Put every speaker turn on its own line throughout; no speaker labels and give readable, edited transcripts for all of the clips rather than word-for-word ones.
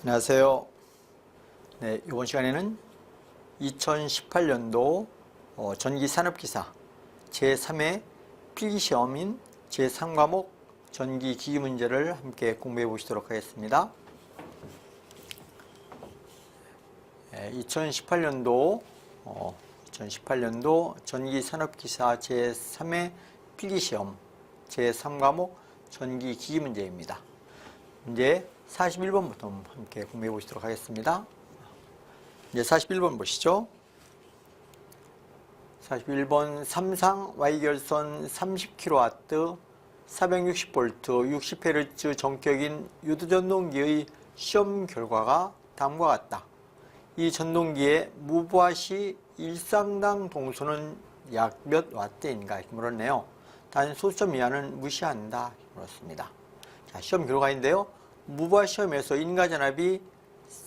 안녕하세요. 네, 이번 시간에는 2018년도 전기산업기사 제3회 필기시험인 제3과목 전기기기 문제를 함께 공부해 보시도록 하겠습니다. 2018년도 전기산업기사 제3회 필기시험 제3과목 전기기기 문제입니다. 이제 41번부터 함께 공부해 보시도록 하겠습니다. 이제 41번 보시죠. 41번 삼상 Y결선 30kW 460V 60Hz 전격인 유도전동기의 시험 결과가 다음과 같다. 이 전동기의 무부하 시 일상당 동수는 약 몇 와트인가 이렇게 물었네요. 단 소수점 이하는 무시한다 이렇게 물었습니다. 자, 시험 결과인데요. 무부하 시험에서 인가전압이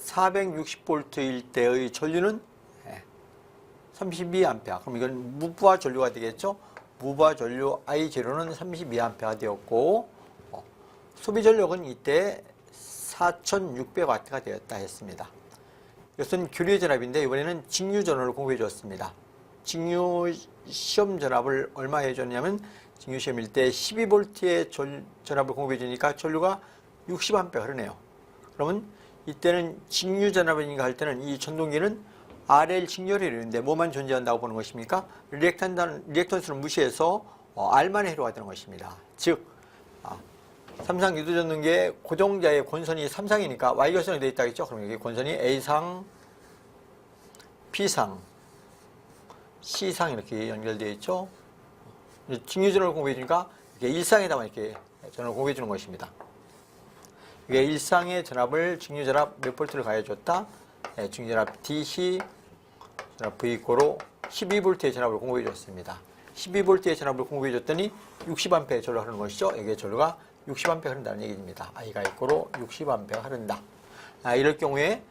460V일 때의 전류는 32A. 그럼 이건 무부하 전류가 되겠죠? 무부하 전류 I0는 32A가 되었고, 소비 전력은 이때 4600W가 되었다 했습니다. 이것은 교류의 전압인데 이번에는 직류 전압을 공부해 줬습니다. 직류 시험 전압을 얼마 해줬냐면 직류 시험일 때 12V의 전압을 공부해 주니까 전류가 60A 흐르네요. 그러면 이때는 직류 전압인가 할 때는 이 전동기는 RL 직렬이 이루는데 뭐만 존재한다고 보는 것입니까? 리액턴스를 무시해서 R만 해로가 되는 것입니다. 즉 삼상 유도전동기의 고정자의 권선이 3상이니까 Y결선이 되어 있다겠죠? 그럼 여기 권선이 A상, B상, C상 이렇게 연결되어 있죠? 직류 전압을 공부해 주니까 이렇게 일상에다만 이렇게 전압을 공부해 주는 것입니다. 이게 일상의 전압을 직류전압 몇 볼트를 가해줬다? 직류전압 DC, 전압 V 고로 12V의 전압을 공부해 줬습니다. 12V의 전압을 공부해 줬더니 60A의 전류가 흐르는 것이죠. 여기에 전류가 60A 흐른다는 얘기입니다. I가 있고로 60A가 흐른다. 이럴 경우에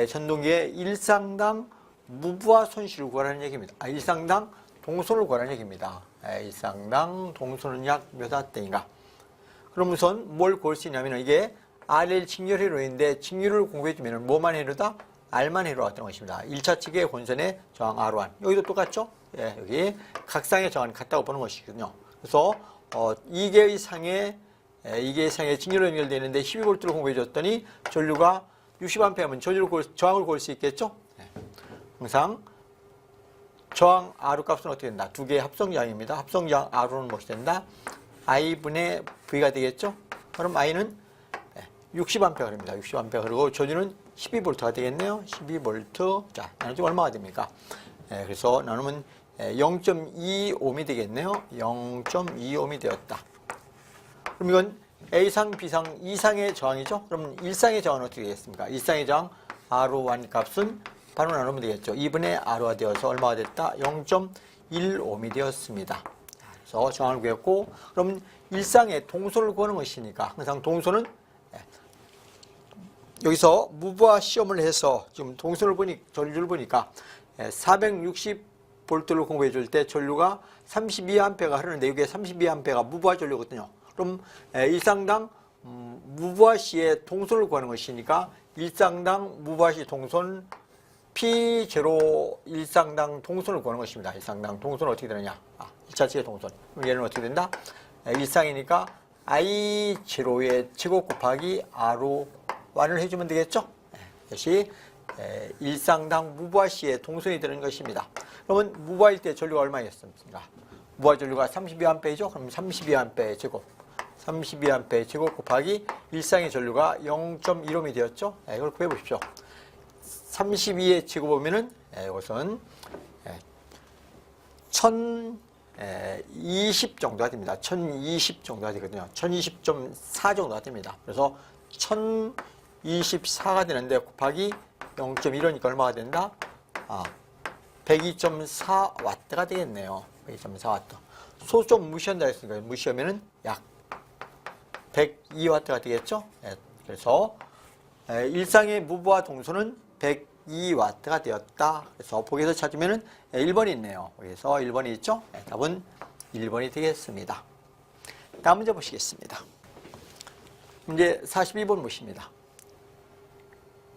전동기의 일상당 무부하 손실을 구하라는 얘기입니다. 일상당 동선을 구하라는 얘기입니다. 일상당 동선은 약 몇 와트인가? 그럼 우선 뭘 구할 수 있냐면 이게 RL 직렬 회로인데 직류를 공부해주면 뭐만 회로다? R만 회로가 되는 것입니다. 1차 측의 권선의 저항 R1. 여기도 똑같죠? 여기 각상의 저항이 같다고 보는 것이거든요. 그래서 이개의 상에 직렬로 연결되어 있는데 12V를 공부해줬더니 전류가 60A면 저항을 구할 수 있겠죠? 항상 저항 R 값은 어떻게 된다? 두 개의 합성저항입니다. 합성저항 R는 무엇이 된다? I분의 V가 되겠죠? 그럼 I는 60A 흐릅니다. 60A 흐르고 전류는 12V가 되겠네요. 12V. 자, 나누면 얼마가 됩니까? 그래서 나누면 0.25ohm이 되겠네요. 0.25ohm이 되었다. 그럼 이건 A상, B상, E상의 저항이죠? 그럼 1상의 저항은 어떻게 되겠습니까? 1상의 저항 R1 값은 바로 나누면 되겠죠. 2분의 R가 되어서 얼마가 됐다? 0.1ohm이 되었습니다. 그래서 저항을 구했고, 그럼 1상의 동선을 구하는 것이니까 항상 동선은 여기서 무부하 시험을 해서 지금 전류를 보니까 460V를 공부해 줄 때 전류가 32A가 흐르는데 이게 32A가 무부하 전류거든요. 그럼 일상당 무부하 시의 동선을 구하는 것이니까 일상당 무부하 시 동선 P0 일상당 동선을 구하는 것입니다. 일상당 동선은 어떻게 되느냐? 1차 측의 동선. 그럼 얘는 어떻게 된다? 일상이니까 I0의 제곱 곱하기 R1을 해주면 되겠죠? 이것이 일상당 무부하 시의 동선이 되는 것입니다. 그러면 무부하일 때 전류가 얼마였습니까? 무부하 전류가 32A죠? 그럼 32A의 제곱. 32A의 제곱 곱하기 일상의 전류가 0.1ohm이 되었죠? 이걸 구해보십시오. 32의 제곱하면은 이것은 1020 정도가 됩니다. 1020 정도가 되거든요. 1020.4 정도가 됩니다. 그래서 1024가 되는데 곱하기 0.1이니까 얼마가 된다? 102.4W가 되겠네요. 102.4W. 소수점 무시한다 했으니까 무시하면은 약 102W가 되겠죠? 그래서 일상의 무부하 동선은 102W가 되었다. 그래서 보기에서 찾으면은 1번이 있네요. 여기서 1번이 있죠? 답은 1번이 되겠습니다. 다음 문제 보시겠습니다. 문제 42번 보십니다.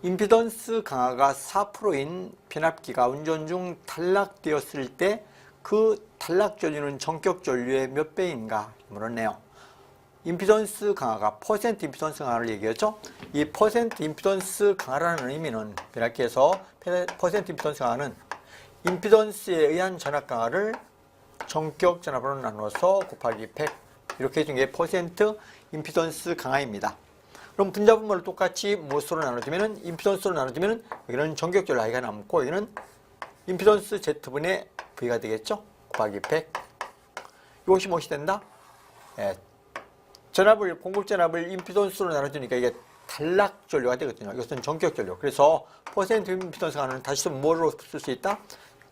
임피던스 강화가 4%인 변압기가 운전 중 탈락되었을 때 그 탈락 전류는 전격 전류의 몇 배인가 물었네요. 임피던스 강화가 퍼센트 임피던스 강화를 얘기했죠. 이 퍼센트 임피던스 강화라는 의미는 변압기에서 퍼센트 임피던스 강화는 임피던스에 의한 전압 강화를 전격 전압으로 나눠서 곱하기 100 이렇게 해준 게 퍼센트 임피던스 강화입니다. 그럼 분자분모를 똑같이 무엇으로 나눠주면은 임피던스로 나눠주면은 여기는 전격 전류 I가 남고 여기는 임피던스 Z분의 V가 되겠죠. 곱하기 100. 이것이 무엇이 된다? 전압을 공급 전압을 임피던스로 나눠주니까 이게 탈락 전류가 되거든요. 이것은 전격 전류. 그래서 퍼센트 임피던스 강화는 다시 또 뭐로 쓸 수 있다?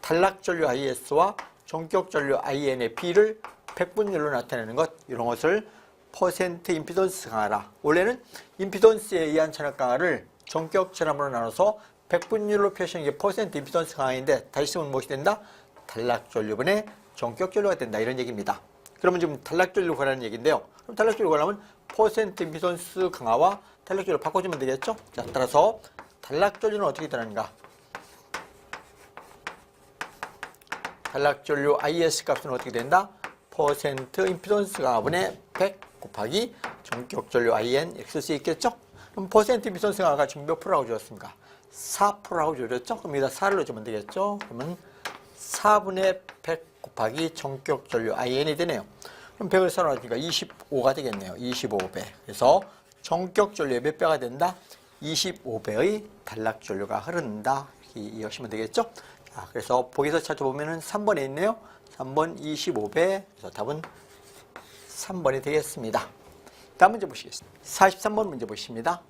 탈락 전류 IS와 전격 전류 IN의 B를 백분율로 나타내는 것, 이런 것을 퍼센트 임피던스 강화라. 원래는 임피던스에 의한 전압 강화를 전격 전압으로 나눠서 백분율로 표시하는 게 퍼센트 임피던스 강화인데 다시 쓰면 무엇이 된다? 탈락 전류분의 전격 전류가 된다. 이런 얘기입니다. 그러면 지금 탈락 전류 관한 얘기인데요. 그럼 탈락 전류 관하면 퍼센트 임피던스 강화와 탈락 전류를 바꿔주면 되겠죠? 자, 따라서 탈락 전류는 어떻게 되는가? 탈락 전류 IS 값은 어떻게 된다? 퍼센트 임피던스 강화분의 100 곱하기 전격 전류 IN X 수 있겠죠? 그럼 퍼센트 임피던스 강화가 지금 몇 프로라고 주었습니까? 4%라고 주었죠? 그럼 여기다 4를 넣어주면 되겠죠? 그러면 4분의 100 곱하기 전격 전류 IN이 되네요. 그럼 100을 4로 나누니까 25가 되겠네요. 25배. 그래서 전격 전류의 몇 배가 된다? 25배의 탈락 전류가 흐른다. 이렇게 이해하시면 되겠죠? 자, 그래서 보기에서 찾아보면은 3번에 있네요. 3번 25배. 그래서 답은 3번이 되겠습니다. 다음 문제 보시겠습니다. 43번 문제 보십니다.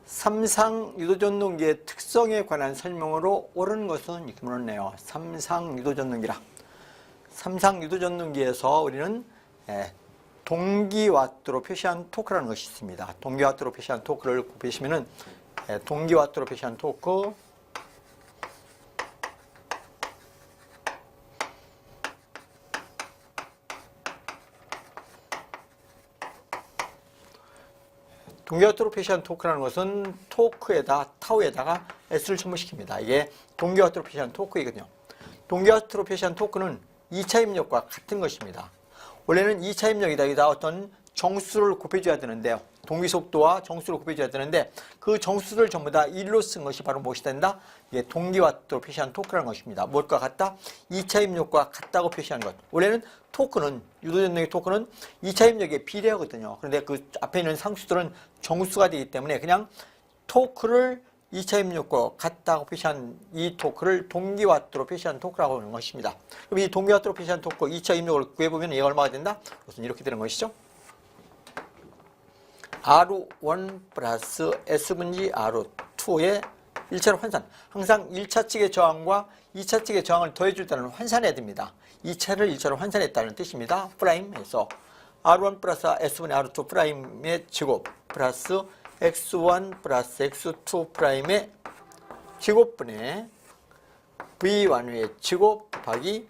삼상 유도전동기의 특성에 관한 설명으로 옳은 것은 이렇게 물었네요. 삼상 유도전동기라. 삼상 유도전동기에서 우리는 동기와트로 표시한 토크라는 것이 있습니다. 동기와트로 표시한 토크를 보시면은 동기와트로 표시한 토크, 동기와트로 표시한 토크라는 것은 토크에다 타우에다가 S를 첨부시킵니다. 이게 동기와트로 표시한 토크이거든요. 동기와트로 표시한 토크는 2차 입력과 같은 것입니다. 원래는 2차 입력이다. 여기다 어떤 정수를 곱해줘야 되는데요. 동기속도와 정수를 곱해줘야 되는데 그 정수를 전부 다 1로 쓴 것이 바로 무엇이 된다? 이게 동기와트로 표시한 토크라는 것입니다. 무엇과 같다? 2차 입력과 같다고 표시하는 것. 원래는 토크는, 유도전동의 토크는 2차 입력에 비례하거든요. 그런데 그 앞에 있는 상수들은 정수가 되기 때문에 그냥 토크를 2차 입력과 같다고 표시한 이 토크를 동기와트로 표시한 토크라고 하는 것입니다. 그럼 이 동기와트로 표시한 토크 2차 입력을 구해보면 얘가 얼마가 된다? 그것은 이렇게 되는 것이죠. R1 플러스 S분지 R2의 1차로 환산. 항상 1차 측의 저항과 2차 측의 저항을 더해줄 때는 환산해야 됩니다. 2차를 1차로 환산했다는 뜻입니다. 프라임에서 R1 플러스 S분의 R2 프라임의 제곱 플러스 X1 플러스 X2 프라임의 제곱분의 V1의 제곱 곱하기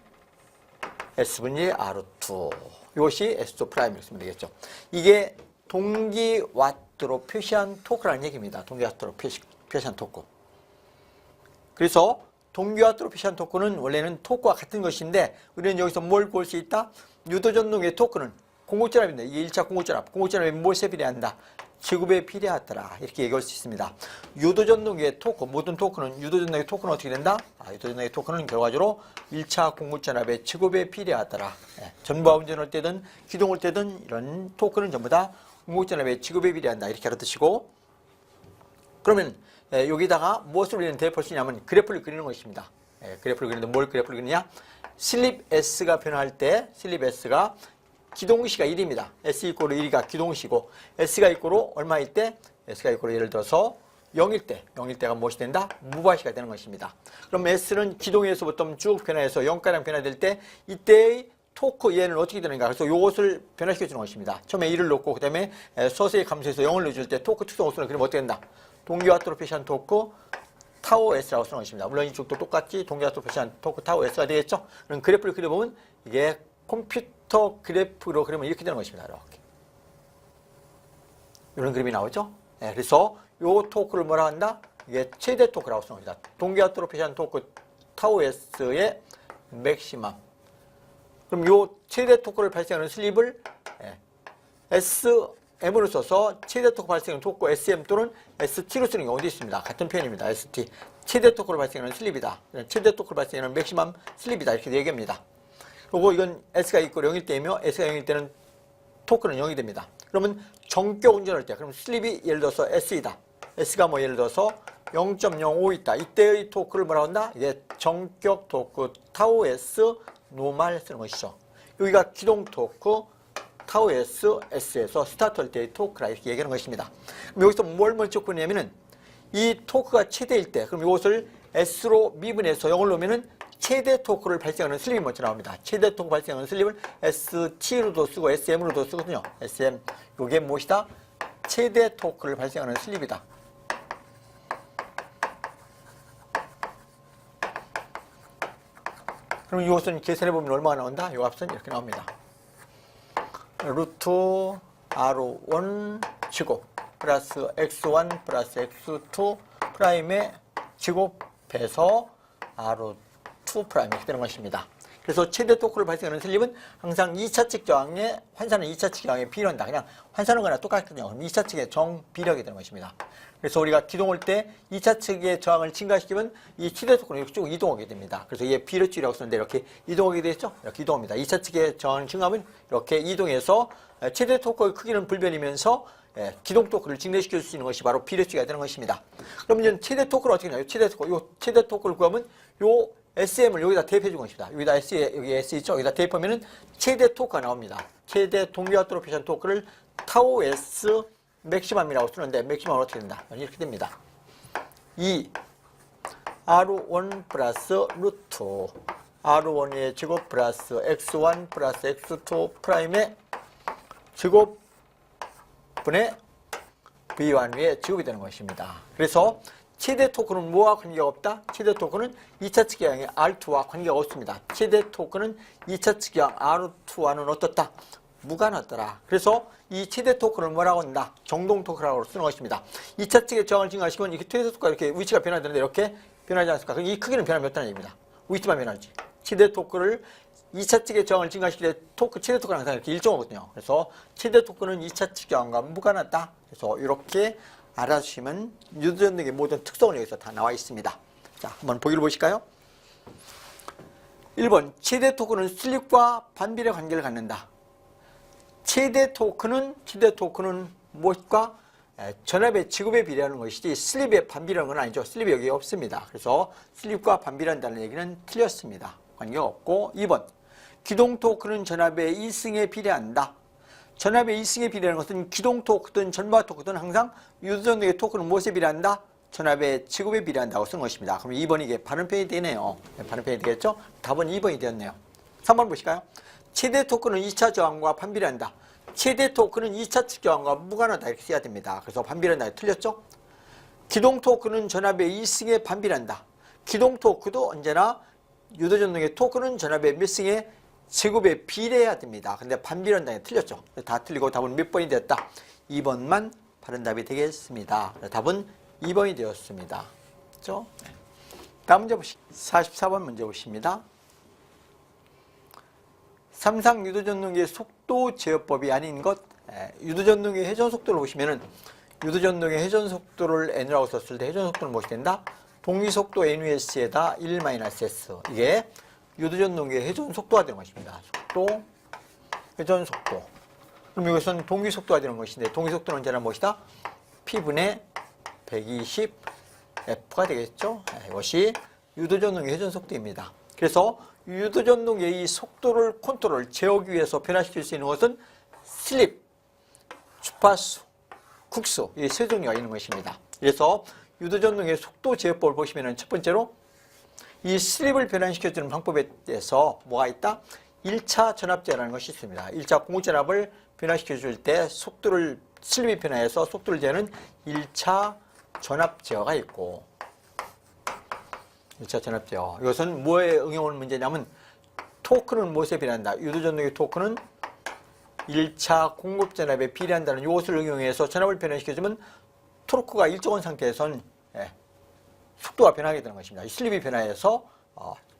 S분의 R2. 이것이 S2 프라임이라고 쓰면 되겠죠. 이게 동기와트로 표시한 토크라는 얘기입니다. 동기와트로 표시한 토크. 그래서 동기와트로 표시한 토크는 원래는 토크와 같은 것인데 우리는 여기서 뭘 볼 수 있다? 유도전동의 토크는 공급전압인데 이게 1차 공급전압. 공급전압이 무엇에 비례한다? 제곱에 비례하더라. 이렇게 얘기할 수 있습니다. 유도전동의 토크, 모든 토크는 유도전동의 토크는 어떻게 된다? 유도전동의 토크는 결과적으로 1차 공급전압의 제곱에 비례하더라. 전부하 운전할 때든 기동할 때든 이런 토크는 전부 다 공급전압의 제곱에 비례한다. 이렇게 알아두시고 그러면 여기다가 무엇을 우리는 대입할 수 있냐면 그래프를 그리는 것입니다. 그래프를 그리는데 뭘 그래프를 그리느냐? 슬립 S가 변화할 때 슬립 S가 기동시가 1입니다. S 이꼬르 1이가 기동시고 S가 이꼬르 얼마일 때? S가 이꼬르 예를 들어서 0일 때, 0일 때가 무엇이 된다? 무바시가 되는 것입니다. 그럼 S는 기동에서부터 쭉 변화해서 0가량 변화될 때 이때의 토크 얘는 어떻게 되는가? 그래서 이것을 변화시켜 주는 것입니다. 처음에 1을 놓고 그 다음에 서서히 감소해서 0을 넣어줄 때 토크 특성 수는 그럼 어떻게 된다? 동기와트로 표시한 토크 타우 S라고 쓰는 것입니다. 물론 이쪽도 똑같이 동기와트로 표시한 토크 타우 S가 되겠죠? 그럼 그래프를 그려보면 이게 컴퓨터 그래프로 그리면 이렇게 되는 것입니다. 이렇게. 이런 그림이 나오죠? 그래서 요 토크를 뭐라 한다? 이게 최대 토크라고 쓰는 겁니다. 동기화도로 표시한 토크 타우 S의 맥시멈. 그럼 요 최대 토크를 발생하는 슬립을 SM으로 써서 최대 토크 발생하는 토크 SM 또는 ST로 쓰는 경우도 있습니다. 같은 표현입니다. ST. 최대 토크를 발생하는 슬립이다. 최대 토크를 발생하는 맥시멈 슬립이다. 이렇게 얘기합니다. 그리고 이건 S가 있고 0일 때이며 S가 0일 때는 토크는 0이 됩니다. 그러면 정격 운전할 때, 그럼 슬립이 예를 들어서 S이다. S가 뭐 예를 들어서 0.05 있다. 이때의 토크를 뭐라고 한다? 이게 정격 토크 타우 S 노말 쓰는 것이죠. 여기가 기동 토크 타우 S S에서 스타트할 때의 토크라 이렇게 얘기하는 것입니다. 그럼 여기서 뭘 먼저 보냐면은 이 토크가 최대일 때, 그럼 이것을 S로 미분해서 0을 놓으면은 최대 토크를 발생하는 슬립이 먼저 나옵니다. 최대 토크 발생하는 슬립을 ST로도 쓰고 SM으로도 쓰거든요. SM. 이게 무엇이다? 최대 토크를 발생하는 슬립이다. 그럼 이것은 계산해보면 얼마가 나온다? 이 값은 이렇게 나옵니다. 루트 R1 제곱 플러스 X1 플러스 X2 프라임의 제곱해서 R2 프라임 이렇게 되는 것입니다. 그래서 최대 토크를 발생하는 슬립은 항상 2차측 저항에 환산은 2차측 저항에 비례한다. 그냥 환산은 거나 똑같거든요. 그럼 2차측의 정 비례하게 되는 것입니다. 그래서 우리가 기동할 때 2차측의 저항을 증가시키면 이 최대 토크는 이렇게 쭉 이동하게 됩니다. 그래서 이게 비례줄이라고 쓰는데 이렇게 이동하게 되죠. 이렇게 이동합니다. 2차측의 저항을 증가하면 이렇게 이동해서 최대 토크의 크기는 불변이면서 기동 토크를 증대시킬 수 있는 것이 바로 비례줄이가 되는 것입니다. 그러면 최대 토크를 어떻게 하냐? 최대 토크, 요 최대 토크를 구하면 요 SM을 여기다 대입해 준 것입니다. 여기다 S에, 여기 S 있죠? 여기다 대입하면은 최대 토크가 나옵니다. 최대 동기화도로 표시한 토크를 타우 S 맥시멈이라고 쓰는데 맥시멈은 어떻게 된다? 이렇게 됩니다. 2 R1 플러스 루트 R1의 제곱 플러스 X1 플러스 X2 프라임의 제곱분의 V1의 제곱이 되는 것입니다. 그래서 최대 토크는 뭐와 관계가 없다? 최대 토크는 2차 측량의 R2와 관계가 없습니다. 최대 토크는 2차 측량 R2와는 어떻다? 무관하더라. 그래서 이 최대 토크를 뭐라고 한다? 정동 토크라고 쓰는 것입니다. 2차 측의 저항을 증가시키면 이렇게 최대 토크가 이렇게 위치가 변화되는데 이렇게 변하지 않습니까? 그럼 이 크기는 변하면 어떠냐는 얘기입니다. 위치만 변하지. 최대 토크를 2차 측의 저항을 증가시킬 때 토크, 최대 토크는 항상 이렇게 일정하거든요. 그래서 최대 토크는 2차 측 저항과 무관하다. 그래서 이렇게 알아주시면 유도전등의 모든 특성을 여기서 다 나와 있습니다. 자, 한번 보기를 보실까요? 1번, 최대 토크는 슬립과 반비례 관계를 갖는다. 최대 토크는 무엇과 전압의 지급에 비례하는 것이지 슬립의 반비례하는 건 아니죠. 슬립이 여기 없습니다. 그래서 슬립과 반비례한다는 얘기는 틀렸습니다. 관계가 없고 2번, 기동 토크는 전압의 2승에 비례한다. 전압의 2승에 비례하는 것은 기동 토크든 전방 토크든 항상 유도전등의 토크는 무엇에 비례한다? 전압의 지급에 비례한다고 쓰는 것입니다. 그럼 2번이 이게 바른 편이 되네요. 바른 편이 되겠죠? 답은 2번이 되었네요. 3번 보실까요? 최대 토크는 2차 저항과 반비례한다. 최대 토크는 2차 측 저항과 무관하다 이렇게 써야 됩니다. 그래서 반비례한다 틀렸죠? 기동 토크는 전압의 2승에 반비례한다. 기동 토크도 언제나 유도전등의 토크는 전압의 몇 승에 제곱에 비례해야 됩니다. 근데 반비례한다에 틀렸죠. 다 틀리고 답은 몇 번이 되었다? 2번만 바른 답이 되겠습니다. 답은 2번이 되었습니다. 그렇죠? 다음 문제 보시죠. 44번 문제 보십니다. 삼상 유도전등의 속도 제어법이 아닌 것. 유도전등의 회전속도를 보시면은 유도전등의 회전속도를 n이라고 썼을 때 회전속도는 무엇이 된다? 동위속도 NUS에다 1-S. 이게 유도전등의 회전속도가 되는 것입니다. 속도, 회전속도. 그럼 이것은 동위속도가 되는 것인데 동위속도는 언제나 무엇이다? P분의 120F가 되겠죠? 이것이 유도전등의 회전속도입니다. 그래서 유도전등의 이 속도를 컨트롤, 제어하기 위해서 변화시킬 수 있는 것은 슬립, 주파수, 국수, 이 세 종류가 있는 것입니다. 그래서 유도전등의 속도 제어법을 보시면 첫 번째로 이 슬립을 변환시켜주는 방법에 대해서 뭐가 있다? 1차 전압제어라는 것이 있습니다. 1차 공급전압을 변화시켜줄 때 속도를, 슬립이 변화해서 속도를 재는 1차 전압제어가 있고 1차 전압제어. 이것은 뭐에 응용하는 문제냐면 토크는 무엇에 비례한다? 유도전등의 토크는 1차 공급전압에 비례한다는 이것을 응용해서 전압을 변환시켜주면 토르크가 일정한 상태에서는 속도가 변하게 되는 것입니다. 이 슬립이 변화해서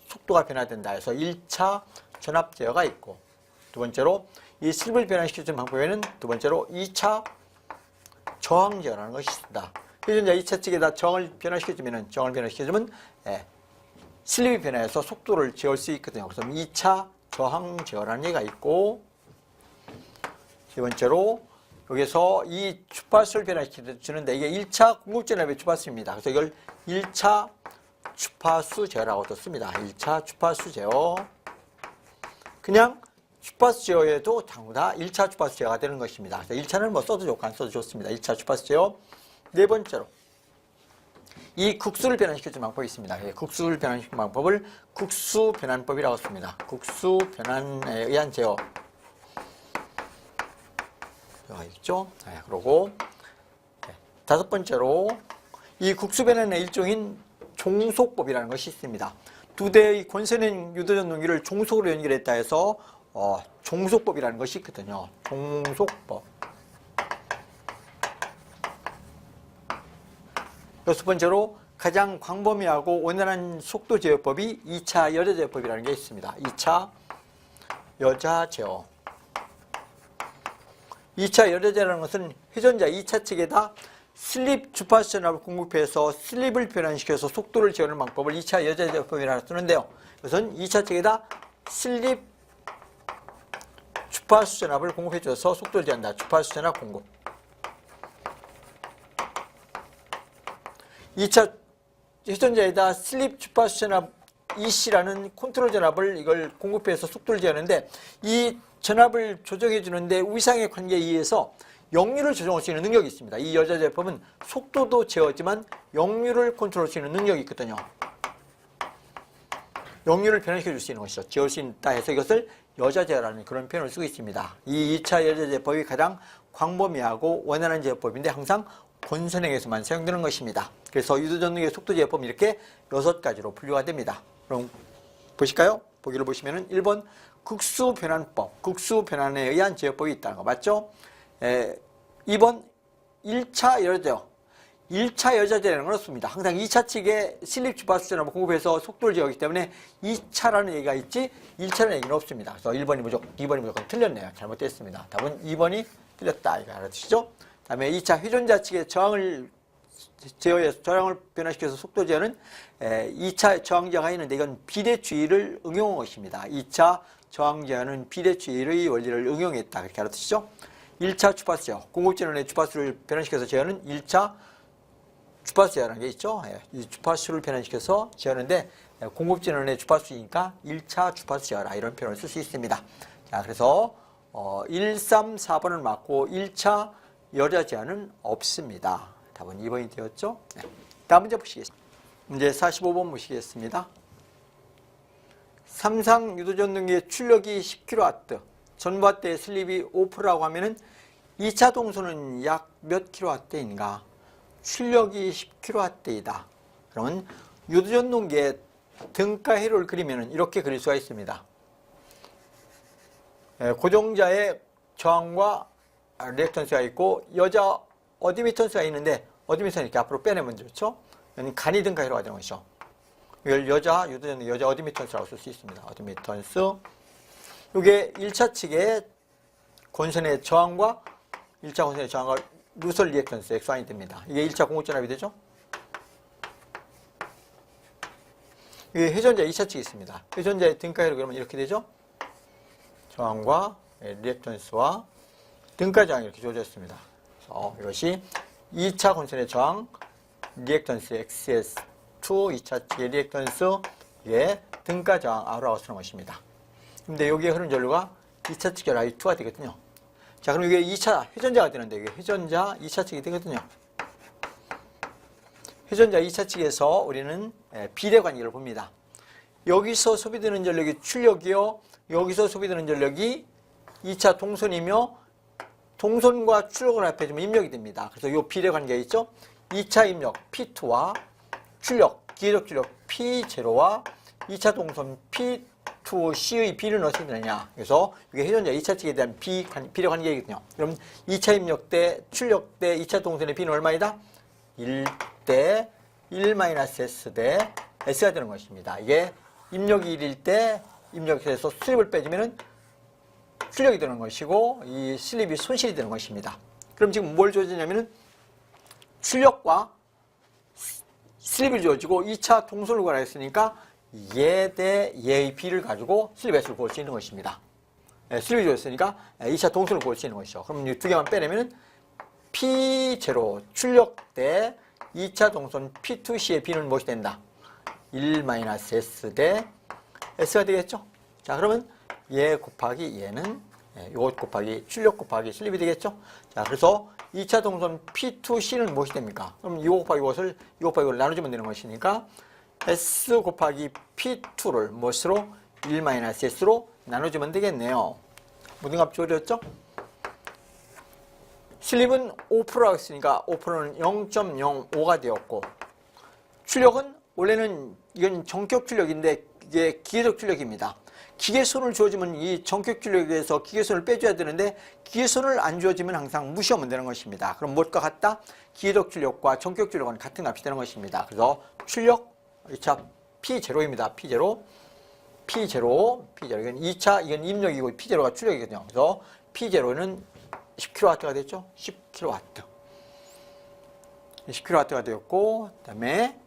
속도가 변화된다 해서 1차 전압 제어가 있고, 두 번째로 이 슬립을 변화시켜주는 방법에는 두 번째로 2차 저항 제어라는 것이 있습니다. 회전자 2차 측에다 저항을 변화시켜주면 슬립이 변화해서 속도를 제어할 수 있거든요. 그래서 2차 저항 제어라는 얘기가 있고, 세 번째로 여기서 이 주파수를 변화시켜주는데 이게 1차 공급전압의 주파수입니다. 그래서 이걸 1차 주파수 제어라고도 씁니다. 1차 주파수 제어. 그냥 주파수 제어에도 전부 다 1차 주파수 제어가 되는 것입니다. 그래서 1차는 뭐 써도 좋고 안 써도 좋습니다. 1차 주파수 제어. 네 번째로 이 국수를 변환시켜주는 방법이 있습니다. 국수를 변환시키는 방법을 국수 변환법이라고 씁니다. 국수 변환에 의한 제어. 있죠? 그리고 다섯 번째로 이 국수 변환의 일종인 종속법이라는 것이 있습니다. 두 대의 권선형 유도전동기를 종속으로 연결했다 해서 종속법이라는 것이 있거든요. 종속법. 여섯 번째로 가장 광범위하고 원활한 속도 제어법이 2차 여자 제어법이라는 게 있습니다. 2차 여자 제어. 2차 여자 제어라는 것은 회전자 2차 측에다 슬립 주파수 전압을 공급해서 슬립을 변환시켜서 속도를 제어하는 방법을 2차 여자 제어법이라고 쓰는데요. 이것은 2차 측에다 슬립 주파수 전압을 공급해줘서 속도를 제어한다. 주파수 전압 공급. 2차 회전자에다 슬립 주파수 전압 EC라는 컨트롤 전압을 이걸 공급해서 속도를 제어하는데, 이 전압을 조정해 주는데 위상의 관계에 의해서 역류를 조정할 수 있는 능력이 있습니다. 이 여자 제어법은 속도도 제어하지만 역류를 컨트롤할 수 있는 능력이 있거든요. 역류를 변화시켜 줄 수 있는 것이죠. 제어할 수 있다 해서 이것을 여자 제어라는 그런 표현을 쓰고 있습니다. 이 2차 여자 제어법이 가장 광범위하고 원활한 제어법인데 항상 권선행에서만 사용되는 것입니다. 그래서 유도전동의 속도 제어법은 이렇게 6가지로 분류가 됩니다. 그럼 보실까요? 보기를 보시면은 1번 국수 변환법, 국수 변환에 의한 제어법이 있다는 거 맞죠? 2번 1차 여자 제어. 1차 여자 제어는 그렇습니다. 항상 2차 측에 슬립 주파수 전압을 공급해서 속도를 제어하기 때문에 2차라는 얘기가 있지 1차라는 얘기는 없습니다. 그래서 2번이 무조건 틀렸네요. 잘못됐습니다. 답은 2번이 틀렸다. 이거 알아두시죠? 다음에 2차 회전자 측의 저항을 제어해서 저항을 변화시켜서 속도 제어는 2차 저항 제어가 있는데 이건 비례주의를 응용한 것입니다. 2차 저항 제어는 비례주의의 원리를 응용했다. 그렇게 알아두시죠? 1차 주파수 제어, 공급전원의 주파수를 변환시켜서 제어는 1차 주파수 제어라는 게 있죠. 이 주파수를 변환시켜서 제어하는데 공급전원의 주파수이니까 1차 주파수 제어라 이런 표현을 쓸 수 있습니다. 자, 그래서 1, 3, 4번을 맞고 1차 여자 제한은 없습니다. 답은 2번이 되었죠. 네. 다음 문제 보시겠습니다. 문제 45번 보시겠습니다. 삼상 유도전동기의 출력이 10kW, 전부와트의 슬립이 5%라고 하면은 2차 동소는 약 몇 kW인가? 출력이 10kW이다. 그러면 유도전동기의 등가 회로를 그리면 이렇게 그릴 수가 있습니다. 고정자의 저항과 리액턴스가 있고 여자 어드미턴스가 있는데 어드미턴스 이렇게 앞으로 빼내면 좋죠. 간이 등가 회로가 되는 것이죠. 이걸 여자 유도전동 여자 어드미턴스라고 쓸 수 있습니다. 어드미턴스. 이게 1차 측의 권선의 저항과 1차 권선의 저항과 루설 리액턴스 X1이 됩니다. 이게 1차 공급전압이 되죠. 이게 회전자 2차 측이 있습니다. 회전자의 등가 회로 그러면 이렇게 되죠. 저항과 리액턴스와 등가 저항이 이렇게 주어졌습니다. 그래서 이것이 2차 권선의 저항, 리액턴스 XS2, 2차 측의 리액턴스, 이게 등가 저항 R라고 쓰는 것입니다. 근데 여기에 흐르는 전류가 2차 측의 I2가 되거든요. 자, 그럼 이게 2차 회전자가 되는데 이게 회전자 2차 측이 되거든요. 회전자 2차 측에서 우리는 비례 관계를 봅니다. 여기서 소비되는 전력이 출력이요. 여기서 소비되는 전력이 2차 동선이며 동선과 출력을 합해주면 입력이 됩니다. 그래서 이 비례 관계가 있죠. 2차 입력 P2와 출력, 기계적 출력 P0와 2차 동선 P2C의 B는 어떻게 되느냐. 그래서 이게 회전자 2차 측에 대한 비례 관계이거든요. 그럼 2차 입력 때 출력 때 2차 동선의 B는 얼마이다? 1대 1-S 대 S가 되는 것입니다. 이게 입력이 1일 때 입력해서 슬립을 빼주면은 출력이 되는 것이고 이 슬립이 손실이 되는 것입니다. 그럼 지금 뭘 주어지냐면은 출력과 슬립이 주어지고 2차 동선을 구하라 했으니까 얘 대 얘의 B를 가지고 슬립 S를 구할 수 있는 것입니다. 슬립이 주어졌으니까 2차 동선을 구할 수 있는 것이죠. 그럼 이 두 개만 빼내면은 P0 출력 대 2차 동선 P2C의 B는 무엇이 된다? 1-S 대 S가 되겠죠? 자, 그러면 얘 곱하기 얘는 이것 곱하기 출력 곱하기 슬립이 되겠죠? 자, 그래서 2차 동선 P2C는 무엇이 됩니까? 그럼 이거 곱하기 이것을 이거 곱하기 이걸 나눠주면 되는 것이니까 S 곱하기 P2를 무엇으로? 1-S로 나눠주면 되겠네요. 모든 값 줄였죠? 슬립은 5%라고 했으니까 5%는 0.05가 되었고 출력은 원래는 이건 전격 출력인데 이게 기계적 출력입니다. 기계손을 주어지면 이 전격 출력에서 기계손을 빼줘야 되는데 기계손을 안 주어지면 항상 무시하면 되는 것입니다. 그럼 무엇과 같다? 기계적 출력과 전격 출력은 같은 값이 되는 것입니다. 그래서 출력 2차 P0입니다. P0 이건 2차 이건 입력이고 P0가 출력이거든요. 그래서 P0는 10kW가 됐죠? 10kW가 되었고 그다음에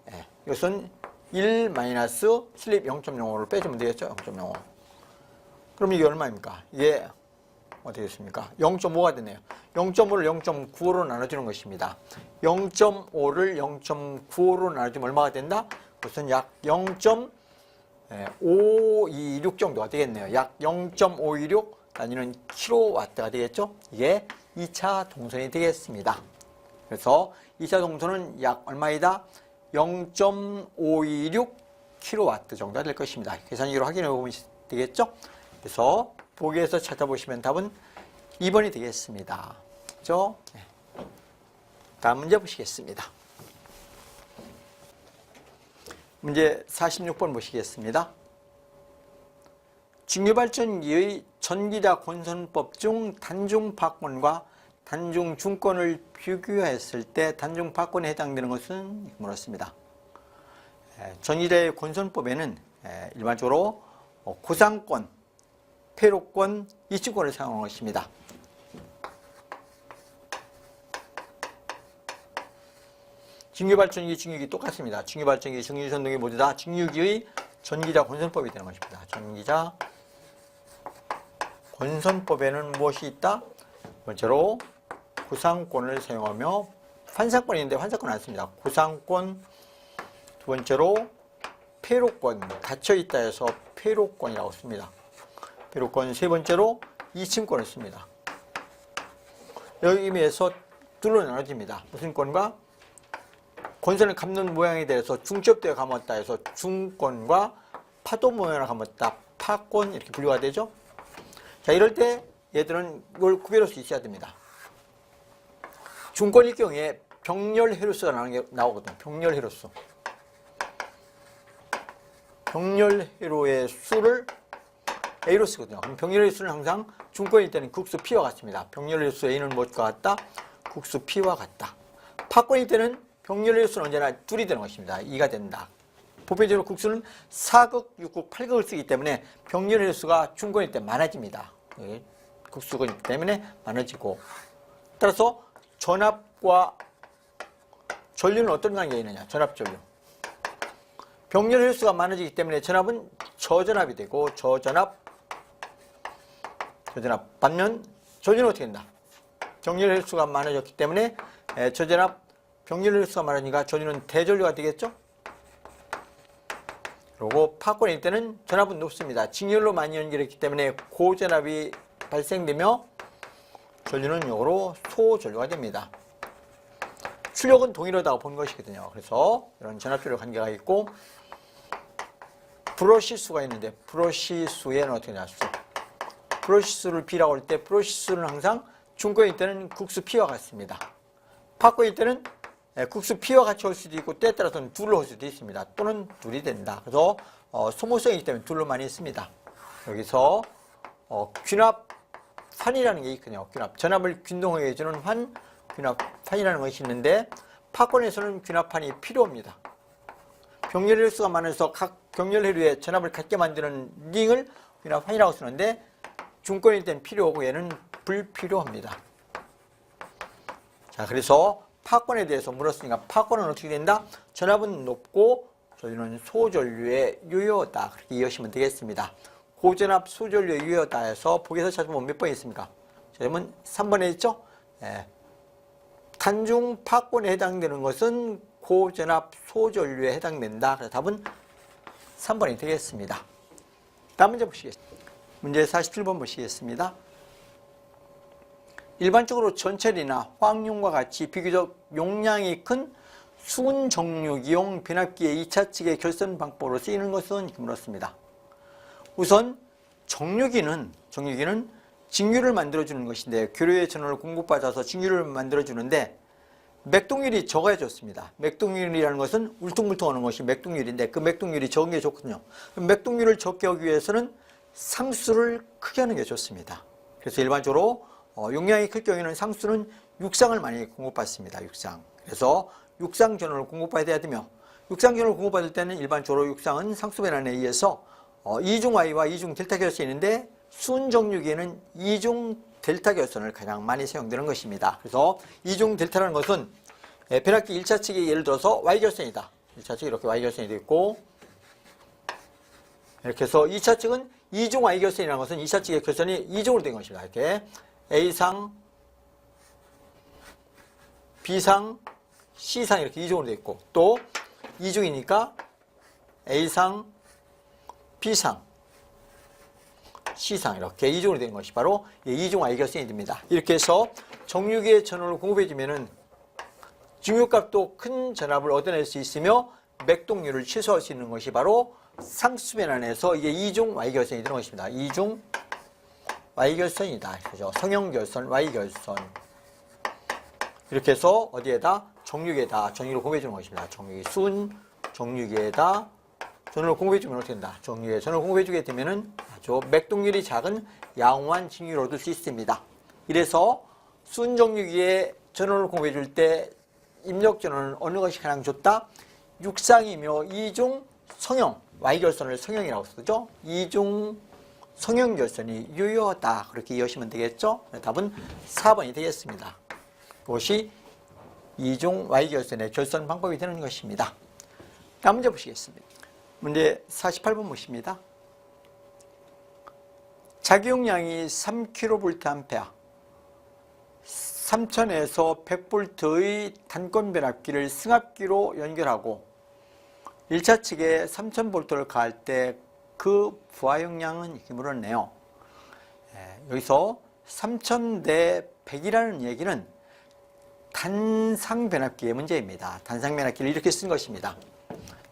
이것은 1- 슬립 0.05를 빼주면 되겠죠? 0.05. 그럼 이게 얼마입니까? 이게 어떻게 됐습니까? 0.5가 되네요. 0.5를 0.95로 나눠주는 것입니다. 0.5를 0.95로 나눠주면 얼마가 된다? 그것은 약 0.526 정도가 되겠네요. 약 0.526 단위는 킬로와트가 되겠죠? 이게 2차 동선이 되겠습니다. 그래서 2차 동선은 약 얼마이다? 0.526 킬로와트 정도가 될 것입니다. 계산기로 확인해 보면 되겠죠? 그래서 보기에서 찾아보시면 답은 2번이 되겠습니다. 그렇죠? 다음 문제 보시겠습니다. 문제 46번 보시겠습니다. 직류발전기의 전기자 권선법 중 단중박권과 단중중권을 비교했을 때 단중박권에 해당되는 것은 물었습니다. 전기자의 권선법에는 일반적으로 고상권, 폐로권, 이층권을 사용하는 것입니다. 직류발전기, 직류기 똑같습니다. 직류발전기, 직류전동기 모두 다 직류기의 전기자 권선법이 되는 것입니다. 전기자 권선법에는 무엇이 있다? 번째로 고상권을 사용하며 환상권이 있는데 환상권 안 씁니다. 고상권, 두 번째로 폐로권, 닫혀있다 해서 폐로권이라고 씁니다. 폐로권, 세 번째로 이층권을 씁니다. 여기 의미에서 둘로 나눠집니다. 무슨 권과? 권선을 감는 모양에 대해서 중첩되어 감았다 해서 중권과 파도 모양을 감았다, 파권 이렇게 분류가 되죠. 자, 이럴 때 얘들은 이걸 구별할 수 있어야 됩니다. 중권일 경우에 병렬 헤루스가 나오거든요. 병렬 헤루스. 병렬 헤루의 수를 A로 쓰거든요. 그럼 병렬 헤루스는 항상 중권일 때는 국수 P와 같습니다. 병렬 헤루스 A는 무엇과 같다? 국수 P와 같다. 파권일 때는 병렬 헤루스는 언제나 둘이 되는 것입니다. 2가 된다. 보편적으로 국수는 4극, 6극, 8극을 쓰기 때문에 병렬 헤루스가 중권일 때 많아집니다. 국수이기 때문에 많아지고 따라서 전압과 전류는 어떤 관계가 있느냐? 전압, 전류. 병렬 헬수가 많아지기 때문에 전압은 저전압이 되고 저전압. 반면 전류는 어떻게 된다? 병렬 헬수가 많아졌기 때문에 저전압, 병렬 헬수가 많으니까 전류는 대전류가 되겠죠? 그리고 파권일 때는 전압은 높습니다. 직렬로 많이 연결했기 때문에 고전압이 발생되며 전류는 역으로 소전류가 됩니다. 출력은 동일하다고 본 것이거든요. 그래서 이런 전압전류 관계가 있고 브러시수가 있는데 브러시수에는 어떻게 나왔어? 브러시수를 B라고 할 때 브러시수는 항상 중권일 때는 국수 P와 같습니다. 파권일 때는 국수 P와 같이 올 수도 있고 때에 따라서는 둘로 올 수도 있습니다. 또는 둘이 된다. 그래서 소모성이기 때문에 둘로 많이 씁니다. 여기서 귀납판이라는 게 있거든요. 귀납, 전압을 균등하게 해주는 환, 귀납판이라는 것이 있는데 팝콘에서는 귀납판이 필요합니다. 병렬 횟수가 많아서 각 병렬 회로에 전압을 같게 만드는 링을 귀납판이라고 쓰는데 중권일 땐 필요하고 얘는 불필요합니다. 자, 그래서 팝콘에 대해서 물었으니까 팝콘은 어떻게 된다? 전압은 높고 전류는 소전류의 유효다. 그렇게 이해하시면 되겠습니다. 고전압 소전류의 유효다 해서 보기에서 찾으면 몇 번이 있습니까? 그러면 3번에 있죠? 예. 단중 팝콘에 해당되는 것은 고전압 소전류에 해당된다. 그래서 답은 3번이 되겠습니다. 다음 문제 보시겠습니다. 문제 47번 보시겠습니다. 일반적으로 전철이나 화학용과 같이 비교적 용량이 큰 수은 정류기용 변압기의 2차 측의 결선 방법으로 쓰이는 것은 물었습니다. 우선 정류기는 직류를 만들어주는 것인데 교류의 전원을 공급받아서 직류를 만들어주는데 맥동률이 적어야 좋습니다. 맥동률이라는 것은 울퉁불퉁하는 것이 맥동률인데 그 맥동률이 적은 게 좋거든요. 맥동률을 적게 하기 위해서는 상수를 크게 하는 게 좋습니다. 그래서 일반적으로 용량이 클 경우에는 상수는 육상을 많이 공급받습니다. 육상. 그래서 육상 전원을 공급받아야 되며 육상 전원을 공급받을 때는 일반적으로 육상은 상수 변환에 의해서 이중 Y와 이중 델타 결선이 있는데 수은 정류기에는 이중 델타 결선을 가장 많이 사용되는 것입니다. 그래서 이중 델타라는 것은 변압기 1차 측이 예를 들어서 Y 결선이다. 1차 측이 이렇게 Y 결선이 되어 있고 이렇게 해서 2차 측은 이중 Y 결선이라는 것은 2차 측의 결선이 이중으로 된 것입니다. 이렇게 A상, B상, C상 이렇게 이중으로 되어 있고 또 이중이니까 A상, B상, C상 이렇게 이중으로 된 것이 바로 이중 Y 결선이 됩니다. 이렇게 해서 정류기의 전원을 공급해주면은 직류값도 큰 전압을 얻어낼 수 있으며 맥동률을 최소화할 수 있는 것이 바로 상수 변환에서 이게 이중 Y 결선이 되는 것입니다. 이중 Y 결선이다. 그죠? 성형 결선, Y 결선. 이렇게 해서 어디에다? 정류기에다 전류를 공급해주는 것입니다. 정류기 수은 정류기에다 전원을 공급해주면 어떻게 된다? 정류기에 전원을 공급해주게 되면은 아주 맥동률이 작은 양호한 직류를 얻을 수 있습니다. 이래서 수은 정류기에 전원을 공급해줄 때 입력 전원은 어느 것이 가장 좋다? 육상이며 이중 성형, Y 결선을 성형이라고 쓰죠. 이중 성형 결선이 유효하다. 그렇게 이해하시면 되겠죠? 답은 4번이 되겠습니다. 그것이 이중 Y 결선의 결선 방법이 되는 것입니다. 다음 문제 보시겠습니다. 문제 48번 보십니다. 작용량이 3kVA, 3000에서 100V의 단권 변압기를 승합기로 연결하고 1차 측에 3000V를 가할 때 그 부하용량은 이렇게 물었네요. 여기서 3000 대 100이라는 얘기는 단상 변압기의 문제입니다. 단상 변압기를 이렇게 쓴 것입니다.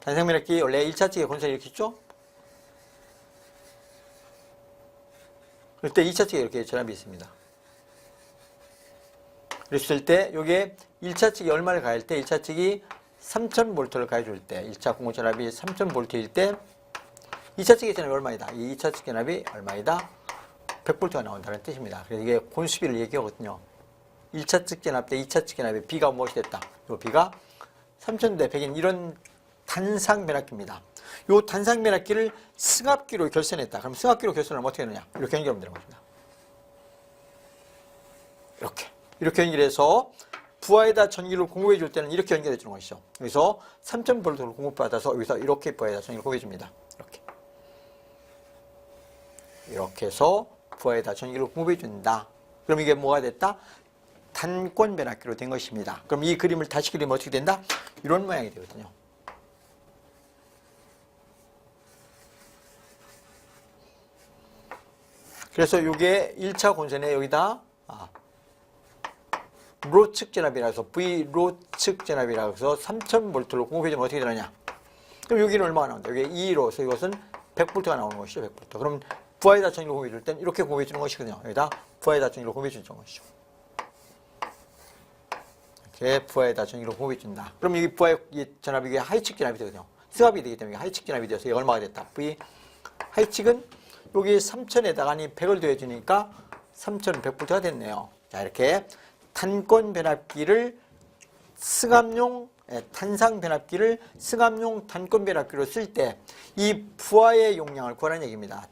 단상 변압기 원래 1차 측에 건설이 이렇게 있죠? 그럴 때 2차 측에 이렇게 전압이 있습니다. 그랬을 때 이게 1차 측이 얼마를 가할 때 1차 측이 3000V를 가해줄 때 1차 공급 전압이 3000V일 때 2차 측의 전압이 얼마이다? 이 2차 측 전압이 얼마이다? 100V가 나온다는 뜻입니다. 그래서 이게 곤수비를 얘기하거든요. 1차 측 전압 대 2차 측 전압의 B가 무엇이 됐다? 이 B가 3000 대 100인 이런 단상 변압기입니다. 이 단상 변압기를 승합기로 결선했다. 그럼 승합기로 결선하면 어떻게 되느냐? 이렇게 연결하면 되는 것입니다. 이렇게 연결해서 부하에다 전기를 공급해 줄 때는 이렇게 연결해 주는 것이죠. 여기서 3000V를 공급받아서 여기서 이렇게 부하에다 전기를 공급해 줍니다. 이렇게 해서 부하에다 전기를 공급해 준다. 그럼 이게 뭐가 됐다? 단권 변압기로 된 것입니다. 그럼 이 그림을 다시 그리면 어떻게 된다? 이런 모양이 되거든요. 그래서 이게 1차 본선에 여기다 로측 전압이라고 해서 V 로측 전압이라고 해서 3000V를 공급해주면 어떻게 되느냐? 그럼 여기는 얼마가 나온다? 여기 2로서 이것은 100V가 나오는 것이죠. 100V. 그럼 부하에다 전기를 공급해줄 땐 이렇게 공급해주는 것이거든요. 여기다 부하에다 전기를 공급해주는 것이죠. 이렇게 부하에다 전기를 공급해준다. 그럼 이 부하의 전압이 이게 하이측 전압이 되거든요. 승합이 되기 때문에 하이측 전압이 되어서 이게 얼마가 됐다? V 하이측은 여기 3000에다가 100을 더해주니까 3100V가 됐네요. 자, 이렇게 단권 변압기를 승합용 탄상 변압기를 승합용 단권 변압기로 쓸 때 이 부하의 용량을 구하라는 얘기입니다.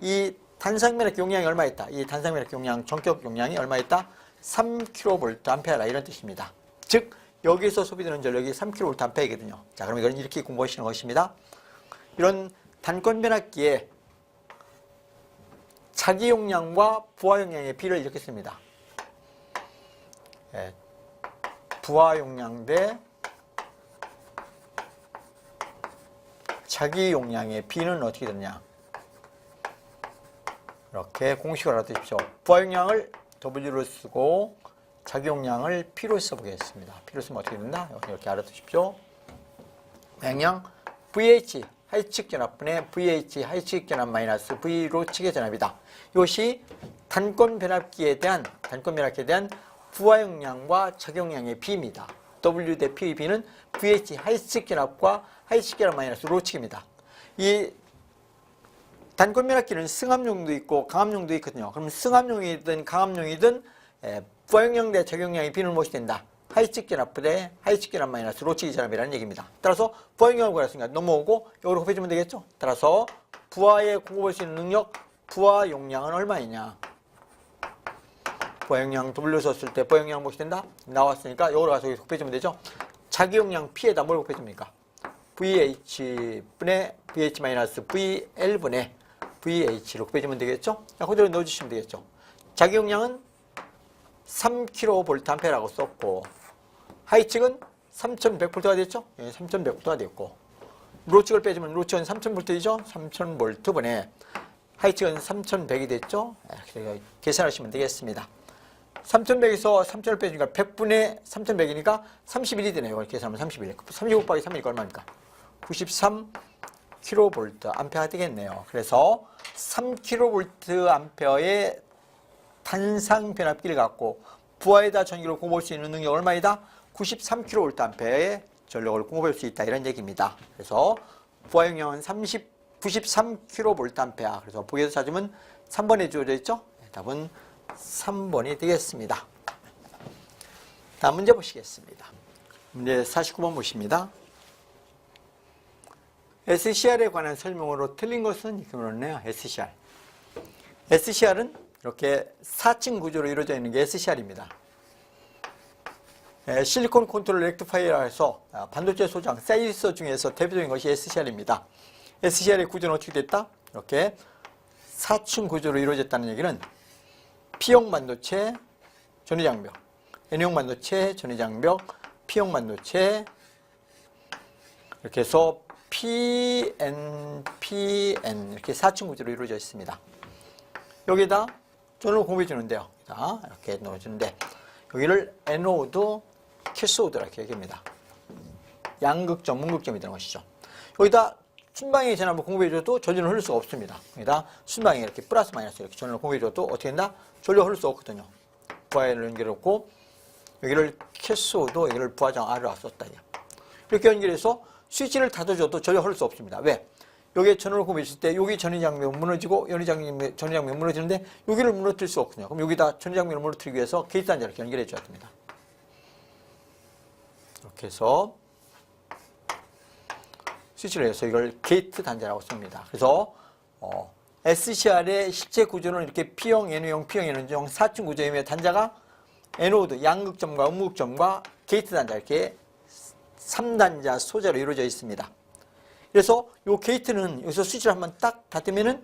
이 단상 변압기 용량이 얼마 있다? 이 단상 변압기 용량, 전격 용량이 얼마 있다? 3kVA 이런 뜻입니다. 즉 여기서 소비되는 전력이 3kVA이거든요. 자, 그럼 이건 이렇게 공부하시는 것입니다. 이런 단권 변압기의 자기 용량과 부하 용량의 비를 이렇게 씁니다. 부하 용량 대 자기 용량의 비는 어떻게 되느냐. 이렇게 공식을 알아두십시오. 부하 용량을 W로 쓰고 자기 용량을 P로 써보겠습니다. P로 쓰면 어떻게 된다? 이렇게 알아두십시오. 용량 VH 하이측 전압분의 VH 하이측 전압 마이너스 V로 측의 전압이다. 이것이 단권 변압기에 대한 부하 용량과 자기 용량의 비입니다. W 대 P, B는 VH 하이측 전압과 하이측 전압 마이너스 로 측입니다. 이 단권 변압기는 승합용도 있고 강합용도 있거든요. 그럼 승합용이든 강합용이든 부하 용량 대 자기 용량의 비는 무엇이 된다? 하이측 전압 대 하이측 전압 마이너스 로 측의 전압이라는 얘기입니다. 따라서 부하 용량을 구했으니까 넘어오고 이걸 곱해주면 되겠죠. 따라서 부하에 공급할 수 있는 능력, 부하 용량은 얼마이냐? 부하 용량 W 썼을 때 부하 용량 무엇이 된다? 나왔으니까 이걸 가서 곱해주면 되죠. 자기 용량 P에다 뭘 곱해줍니까? VH분의 VH-VL분의 VH로 곱해주면 되겠죠? 자, 그대로 넣어주시면 되겠죠. 자기 용량은 3kVA라고 썼고 하이측은 3100V가 됐죠? 예, 3100V가 됐고 로측을 빼주면 로측은 3000V이죠? 3000V분의 하이측은 3100이 됐죠? 예, 계산하시면 되겠습니다. 3100에서 3000을 빼주니까 100분의 3100이니까 31이 되네요. 이걸 계산하면 31. 30 곱하기 3이니까 얼마입니까? 93kVA 되겠네요. 그래서 3kVA의 단상 변압기를 갖고 부하에다 전기를 공급할 수 있는 능력이 얼마이다? 93kVA의 전력을 공급할 수 있다. 이런 얘기입니다. 그래서 부하 용량은 93kVA. 그래서 보기에서 찾으면 3번에 주어져 있죠? 답은 3번이 되겠습니다. 다음 문제 보시겠습니다. 문제 49번 보십니다. SCR에 관한 설명으로 틀린 것은 이렇게 물었네요. SCR. SCR은 이렇게 4층 구조로 이루어져 있는 게 SCR입니다. 실리콘 컨트롤 렉티파이어라 해서 반도체 소장, 사이리서 중에서 대표적인 것이 SCR입니다. SCR의 구조는 어떻게 됐다? 이렇게 4층 구조로 이루어졌다는 얘기는 P형 반도체, 전위장벽, N형 반도체, 전위장벽, P형 반도체, 이렇게 해서 PN 이렇게 4층 구조로 이루어져 있습니다. 여기다 전원을 공급해 주는데요. 자, 이렇게 넣어주는데 여기를 에노드, 캐소드 이렇게 얘기합니다. 양극점, 문극점이 되는 것이죠. 여기다 순방향의 전압을 공급해줘도 전류는 흐를 수가 없습니다. 여기다 순방향 이렇게 플러스 마이너스 이렇게 전류를 공급해줘도 어떻게 된다? 전류가 흐를 수 없거든요. 부하를 연결했고 여기를 캐소드, 여기를 부하장 R을 썼다. 이렇게 연결해서 스위치를 닫아줘도 전류가 흐를 수 없습니다. 왜? 여기에 전원을 공급했을 때 여기 전위장벽 무너지고 전위장벽 무너지는데 여기를 무너뜨릴 수 없거든요. 그럼 여기다 전위장벽을 무너뜨리기 위해서 게이트 단자 이렇게 연결해 줘야 됩니다. 이렇게 해서 스위치를 해서 이걸 게이트 단자라고 씁니다. 그래서 SCR의 실제 구조는 이렇게 P형, N형, P형, N형 4층 구조이며 단자가 에노드, 양극점과 음극점과 게이트 단자 이렇게 3단자 소자로 이루어져 있습니다. 그래서 이 게이트는 여기서 스위치를 한번 딱 닫으면은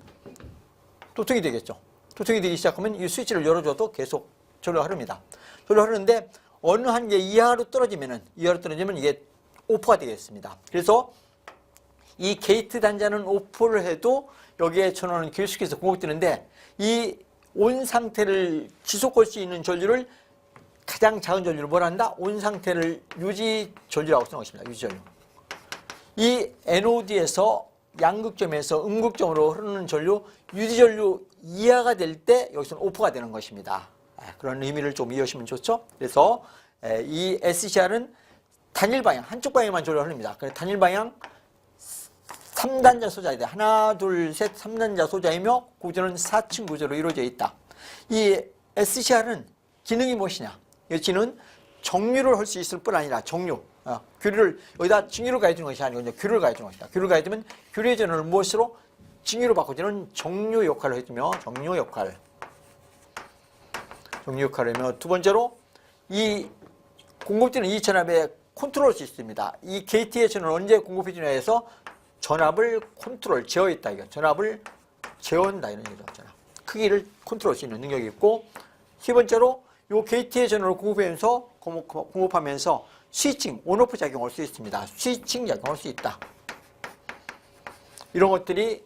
도통이 되겠죠. 도통이 되기 시작하면 이 스위치를 열어줘도 계속 전류가 흐릅니다. 전류가 흐르는데 어느 한계 이하로 떨어지면 이게 오프가 되겠습니다. 그래서 이 게이트 단자는 오프를 해도 여기에 전원은 계속해서 공급되는데 이 온 상태를 지속할 수 있는 전류를 가장 작은 전류를 뭐라 한다? 온 상태를 유지 전류라고 쓰는 것입니다. 유지 전류. 이 NOD에서 양극점에서 음극점으로 흐르는 전류, 유지 전류 이하가 될 때 여기서는 오프가 되는 것입니다. 그런 의미를 좀 이해하시면 좋죠. 그래서 이 SCR은 단일 방향, 한쪽 방향만 전류가 흐릅니다. 그래서 단일 방향 3단자 소자이다. 하나, 둘, 셋, 3단자 소자이며 구조는 4층 구조로 이루어져 있다. 이 SCR은 기능이 무엇이냐? 이 기능은 정류를 할 수 있을 뿐 아니라 정류, 교류를 여기다 직류를 가해주는 것이 아니고 이제 교류를 가해주는 것이다. 교류를 가해주면 교류의 전원을 무엇으로 직류로 바꿔주는 정류 역할을 해주며 정류 역할을 하며 두 번째로 이 공급되는 이 전압에 컨트롤할 수 있습니다. 이 게이트의 전원을 언제 공급해주냐에 해서 전압을 컨트롤, 제어했다. 이거 전압을 제어한다 이런 얘기죠. 전압. 크기를 컨트롤할 수 있는 능력이 있고 세 번째로 이 게이트의 전원을 공급하면서 스위칭, 온오프 작용을 할 수 있습니다. 스위칭 작용을 할 수 있다. 이런 것들이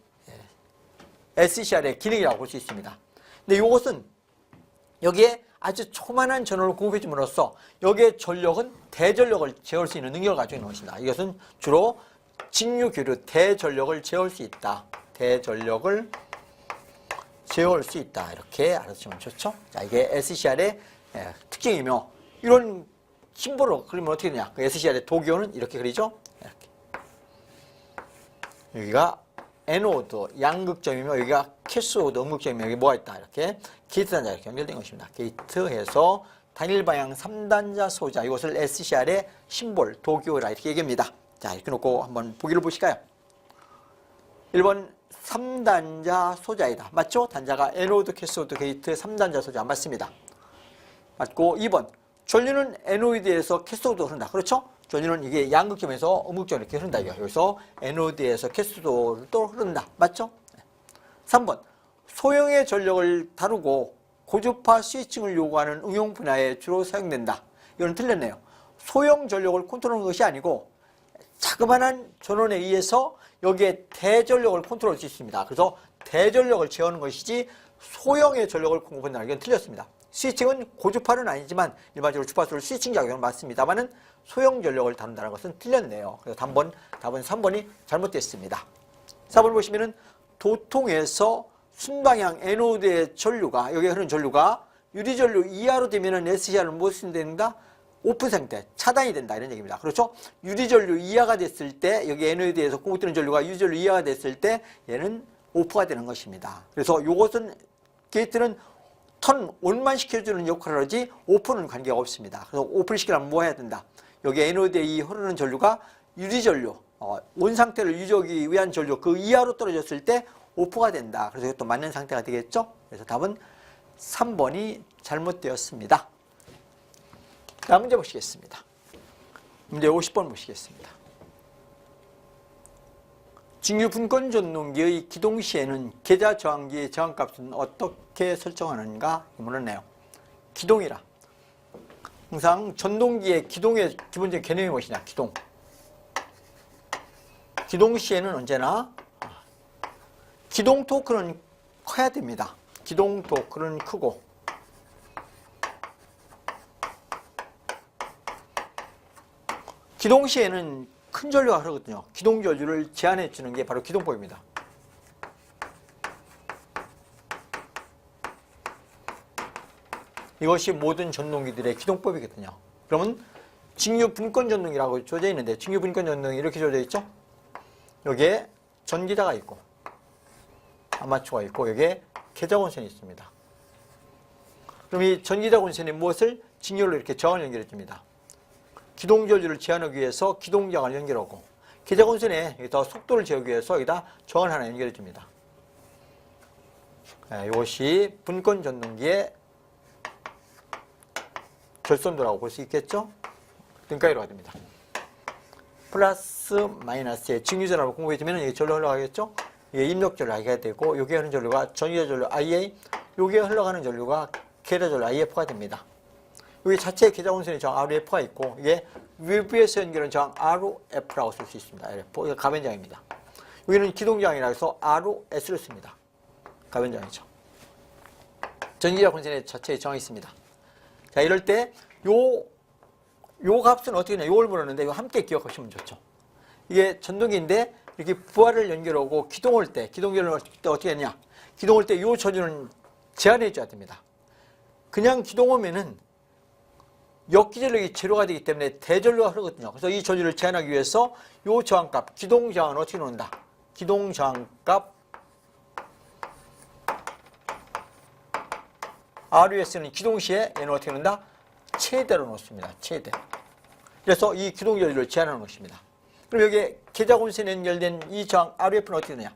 SCR의 기능이라고 볼 수 있습니다. 근데 이것은 여기에 아주 초만한 전원을 공급해줌으로써 여기에 전력은 대전력을 제어할 수 있는 능력을 가지고 있는 것입니다. 이것은 주로 직류교류 대전력을 제어할 수 있다. 대전력을 제어할 수 있다. 이렇게 알아주시면 좋죠. 자, 이게 SCR의 특징이며 이런 심볼로 그리면 어떻게 되냐. SCR의 도교는 이렇게 그리죠. 이렇게. 여기가 에노드 양극점이며 여기가 캐소드 음극점이며 여기 뭐가 있다. 이렇게 게이트 단자 이렇게 연결된 것입니다. 게이트에서 단일 방향 3단자 소자 이것을 SCR의 심볼 도교라 이렇게 얘기합니다. 자, 이렇게 놓고 한번 보기를 보실까요? 1번 3단자 소자이다. 맞죠? 단자가 에노드, 캐소드, 게이트 3단자 소자 맞습니다. 맞고 2번 전류는 에노드에서 캐소드로 흐른다. 그렇죠? 전류는 이게 양극점에서 음극점으로 이렇게 흐른다. 여기서 에노드에서 캐소드로 또 흐른다. 맞죠? 3번 소형의 전력을 다루고 고주파 스위칭을 요구하는 응용 분야에 주로 사용된다. 이건 틀렸네요. 소형 전력을 컨트롤하는 것이 아니고 자그마한 전원에 의해서 여기에 대전력을 컨트롤할 수 있습니다. 그래서 대전력을 제어하는 것이지 소형의 전력을 공급한다는 건 틀렸습니다. 스위칭은 고주파는 아니지만 일반적으로 주파수를 스위칭 작용은 맞습니다만은 소형 전력을 다룬다는 것은 틀렸네요. 그래서 답은 3번이 잘못됐습니다. 4번 보시면은 도통에서 순방향 에노드의 전류가 여기에 흐르는 전류가 유리전류 이하로 되면은 SCR을 무엇이 된다? 오픈 상태, 차단이 된다 이런 얘기입니다. 그렇죠? 유리전류 이하가 됐을 때 여기 에노드에서 공급되는 전류가 유리전류 이하가 됐을 때 얘는 오프가 되는 것입니다. 그래서 이것은 게이트는 턴 온만 시켜주는 역할을 하지 오픈은 관계가 없습니다. 그래서 오픈을 시키려면 뭐 해야 된다? 여기 에노드에 이 흐르는 전류가 유리전류, 온 상태를 유지하기 위한 전류 그 이하로 떨어졌을 때 오프가 된다. 그래서 이것도 맞는 상태가 되겠죠? 그래서 답은 3번이 잘못되었습니다. 다음 문제 보시겠습니다. 문제 50번 보시겠습니다. 직류 분권 전동기의 기동 시에는 계좌 저항기의 저항값은 어떻게 설정하는가? 이 물었네요. 기동이라. 항상 전동기의 기동의 기본적인 개념이 무엇이냐? 기동. 기동 시에는 언제나 기동 토크는 커야 됩니다. 기동 토크는 크고 기동 시에는 큰 전류가 흐르거든요. 기동 전류를 제한해 주는 게 바로 기동법입니다. 이것이 모든 전동기들의 기동법이거든요. 그러면 직류 분권 전동이라고 줘져 있는데 직류 분권 전동이 이렇게 줘져 있죠? 여기에 전기자가 있고 아마추어가 있고 여기에 계좌권선이 있습니다. 그럼 이 전기자권선이 무엇을? 직류로 이렇게 저항을 연결해 줍니다. 기동전류를 제한하기 위해서 기동저항을 연결하고 계좌권선에 여기다 속도를 재우기 위해서 여기다 저항을 하나 연결해 줍니다. 이것이 분권 전동기의 결선도라고 볼 수 있겠죠? 등가위로가 됩니다. 플러스 마이너스의 직류전압을 공급해주면 이게 전류 흘러가겠죠? 이게 입력전류 I가 되고 여기에 흐르는 전류가 전기전류 IA, 여기에 흘러가는 전류가 계좌전류 IF가 됩니다. 여기 자체의 계좌원선의 저항 RF가 있고 이게 외부에서 연결한 저항 RF라고 쓸 수 있습니다. RF, 이거 가변저항입니다. 여기는 기동저항이라 해서 RS를 씁니다. 가변저항이죠. 전기자 권선의 자체의 저항이 있습니다. 자, 이럴 때 요 값은 어떻게 되냐? 요걸 물었는데 이거 함께 기억하시면 좋죠. 이게 전동기인데 이렇게 부하를 연결하고 기동할 때 어떻게 하냐? 기동할 때 요 전류는 제한해 줘야 됩니다. 그냥 기동하면은 역기전력이 제로가 되기 때문에 대전류가 흐르거든요. 그래서 이 전류를 제한하기 위해서 이 저항값, 기동저항은 어떻게 놓는다? 기동저항값 RUS는 기동시에 얘는 어떻게 놓는다? 최대로 놓습니다. 최대. 그래서 이 기동전류를 제한하는 것입니다. 그럼 여기에 계자곤선에 연결된 이 저항 RF는 어떻게 되냐?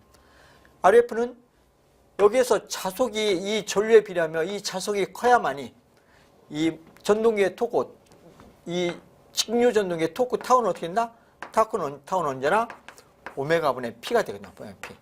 RF는 여기에서 자속이 이 전류에 비례하며 이 자속이 커야만이 이 전동기의 토크, 이 직류 전동기의 토크 타우는 어떻게 된다? 타우는 언제나 오메가분의 P가 되거든요. P.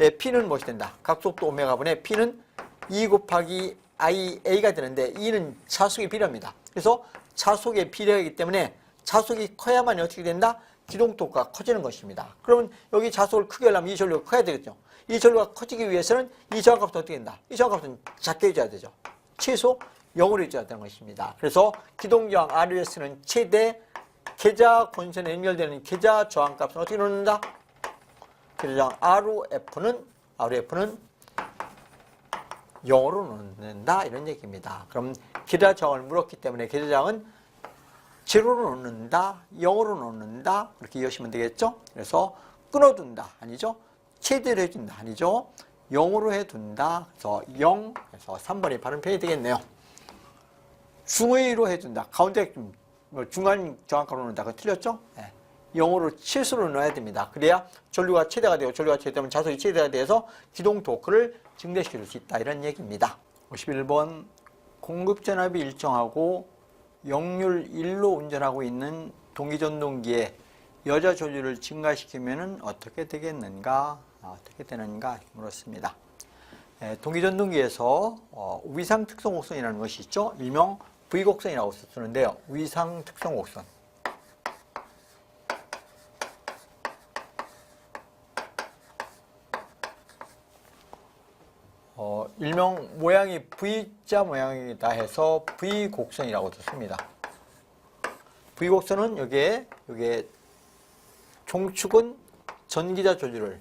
예, P는 무엇이 된다? 각속도 오메가분의 P는 2 곱하기 IA가 되는데 E는 자속이 비례합니다. 그래서 자속에 비례하기 때문에 자속이 커야만 어떻게 된다? 기동토크가 커지는 것입니다. 그러면 여기 자속을 크게 하려면 이 전류가 커야 되겠죠. 이 전류가 커지기 위해서는 이 저항값은 어떻게 된다? 이 저항값은 작게 해줘야 되죠. 최소 0으로 해줘야 되는 것입니다. 그래서 기동저항 RS는 최대 계자 권선에 연결되는 계자 저항값은 어떻게 놓는다? 계자저항 RF는 0으로 놓는다 이런 얘기입니다. 그럼 계자저항을 물었기 때문에 계자저항은 0으로 놓는다, 0으로 놓는다 이렇게 이해하시면 되겠죠? 그래서 끊어둔다 아니죠? 최대로 해준다 아니죠? 0으로 해둔다. 그래서 0, 그래서 3번이 바른 표현이 되겠네요. 중의로 해준다. 가운데 중간 정확하로 놓는다. 그거 틀렸죠? 네. 0으로 치수로 넣어야 됩니다. 그래야 전류가 최대가 되고 전류가 최대되면 자속이 최대가 돼서 기동 토크를 증대시킬 수 있다. 이런 얘기입니다. 51번 공급전압이 일정하고 역률 1로 운전하고 있는 동기전동기에 여자 전류를 증가시키면 어떻게 되겠는가? 어떻게 되는가? 물었습니다. 동기전동기에서 위상특성곡선이라는 것이 있죠. 일명 V곡선이라고 쓰는데요. 위상특성곡선. 일명 모양이 V자 모양이다 해서 V곡선이라고 씁니다. V곡선은 여기에 종축은 전기자 전류를,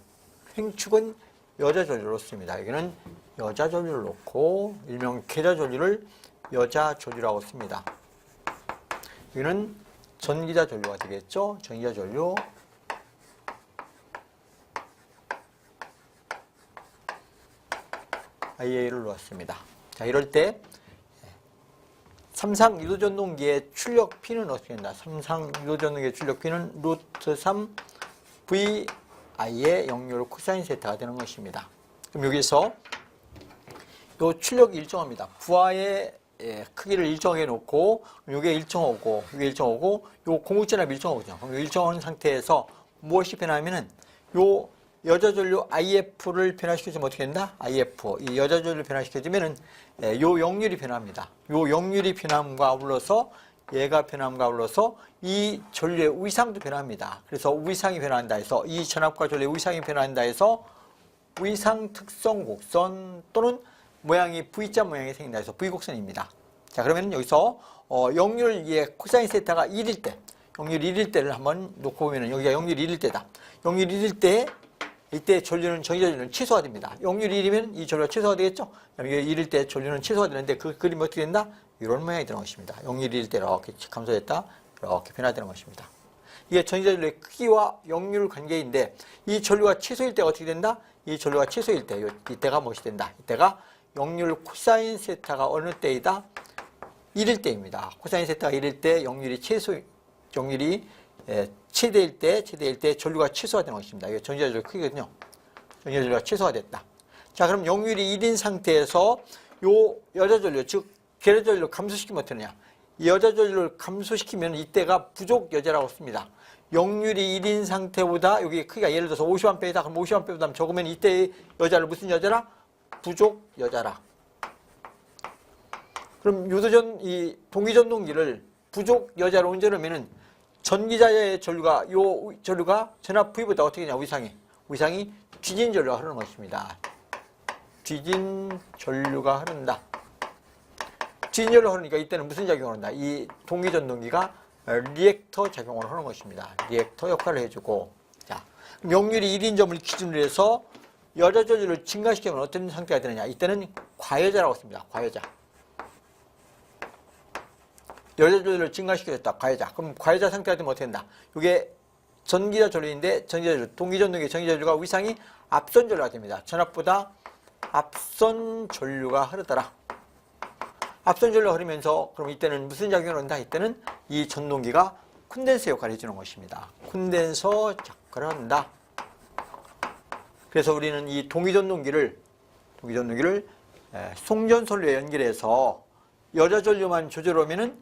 횡축은 여자 전류를 놓습니다. 여기는 여자 전류를 놓고 일명 계자 전류를 여자 전류라고 씁니다. 여기는 전기자 전류가 되겠죠. 전기자 전류. IA를 놓았습니다. 자, 이럴 때 삼상 유도전동기의 출력 P는 어떻게 된다? 삼상 유도전동기의 출력 P는 루트 3 VI의 역률 코사인 세타가 되는 것입니다. 그럼 여기서 요 출력이 일정합니다. 부하의 크기를 일정해 놓고 요게 일정하고 요게 일정하고 요 공급전압이 일정하거든요. 그럼 일정한 상태에서 무엇이 변하면은 요 여자 전류 IF를 변화시켜주면 어떻게 된다? IF. 이 여자 전류를 변화시켜주면은 요 역률이 변합니다. 요 역률이 변함과 아울러서 얘가 변함과 아울러서 이 전류의 위상도 변합니다. 그래서 위상이 변한다 해서 이 전압과 전류의 위상이 변한다 해서 위상 특성 곡선 또는 모양이 V자 모양이 생긴다 해서 V곡선입니다. 자, 그러면 여기서 역률의 코사인 세타가 1일 때, 역률 1일 때를 한번 놓고 보면은 여기가 역률 1일 때다. 역률 1일 때 이때 전류는 전기자 전류는 최소화됩니다. 역률 1이면 이 전류가 최소화 되겠죠? 이게 1일 때 전류는 최소화 되는데 그 그림이 어떻게 된다? 이런 모양이 되는 것입니다. 역률 1일 때 이렇게 감소됐다. 이렇게 변화되는 것입니다. 이게 전기자 전류의 크기와 역률 관계인데 이 전류가 최소일 때가 어떻게 된다? 이 전류가 최소일 때 이때가 무엇이 된다? 이때가 역률 코사인 세타가 어느 때이다? 1일 때입니다. 코사인 세타가 1일 때 역률이 최대일 때 전류가 최소화되는 것입니다. 이게 전기자 전류 크기거든요. 전기자 전류가 최소화됐다. 자, 그럼 역률이 1인 상태에서 요 여자 전류, 즉 계자 전류를 감소시키면 어떻게 되냐? 이 여자 전류를 감소시키면 이때가 부족 여자라고 씁니다. 역률이 1인 상태보다 여기 크기가 예를 들어서 50A다. 그럼 50A보다 적으면 이때의 여자를 무슨 여자라? 부족 여자라. 그럼 이 동기전동기를 부족 여자로 운전하면은 전기자의 전류가 요 전류가 전압 V보다 어떻게 되냐? 위상이 뒤진 전류가 흐르는 것입니다. 뒤진 전류가 흐른다. 뒤진 전류가 흐르니까 이때는 무슨 작용을 한다? 이 동기전동기가 리액터 작용을 하는 것입니다. 리액터 역할을 해주고, 자, 역률이 1인 점을 기준으로 해서 여자 전류를 증가시키면 어떤 상태가 되느냐? 이때는 과여자라고 씁니다. 과여자. 여자 전류를 증가시켰다. 과여자. 그럼 과여자 상태가 되면 어떻게 된다? 이게 전기자 전류인데 전기자 전류, 동기전동기 전기자 전류가 위상이 앞선 전류가 됩니다. 전압보다 앞선 전류가 흐르더라. 앞선 전류가 흐르면서 그럼 이때는 무슨 작용을 한다? 이때는 이 전동기가 콘덴서 역할을 해주는 것입니다. 콘덴서 역할을 한다. 그래서 우리는 이 동기전동기를 송전선로에 연결해서 여자 전류만 조절하면은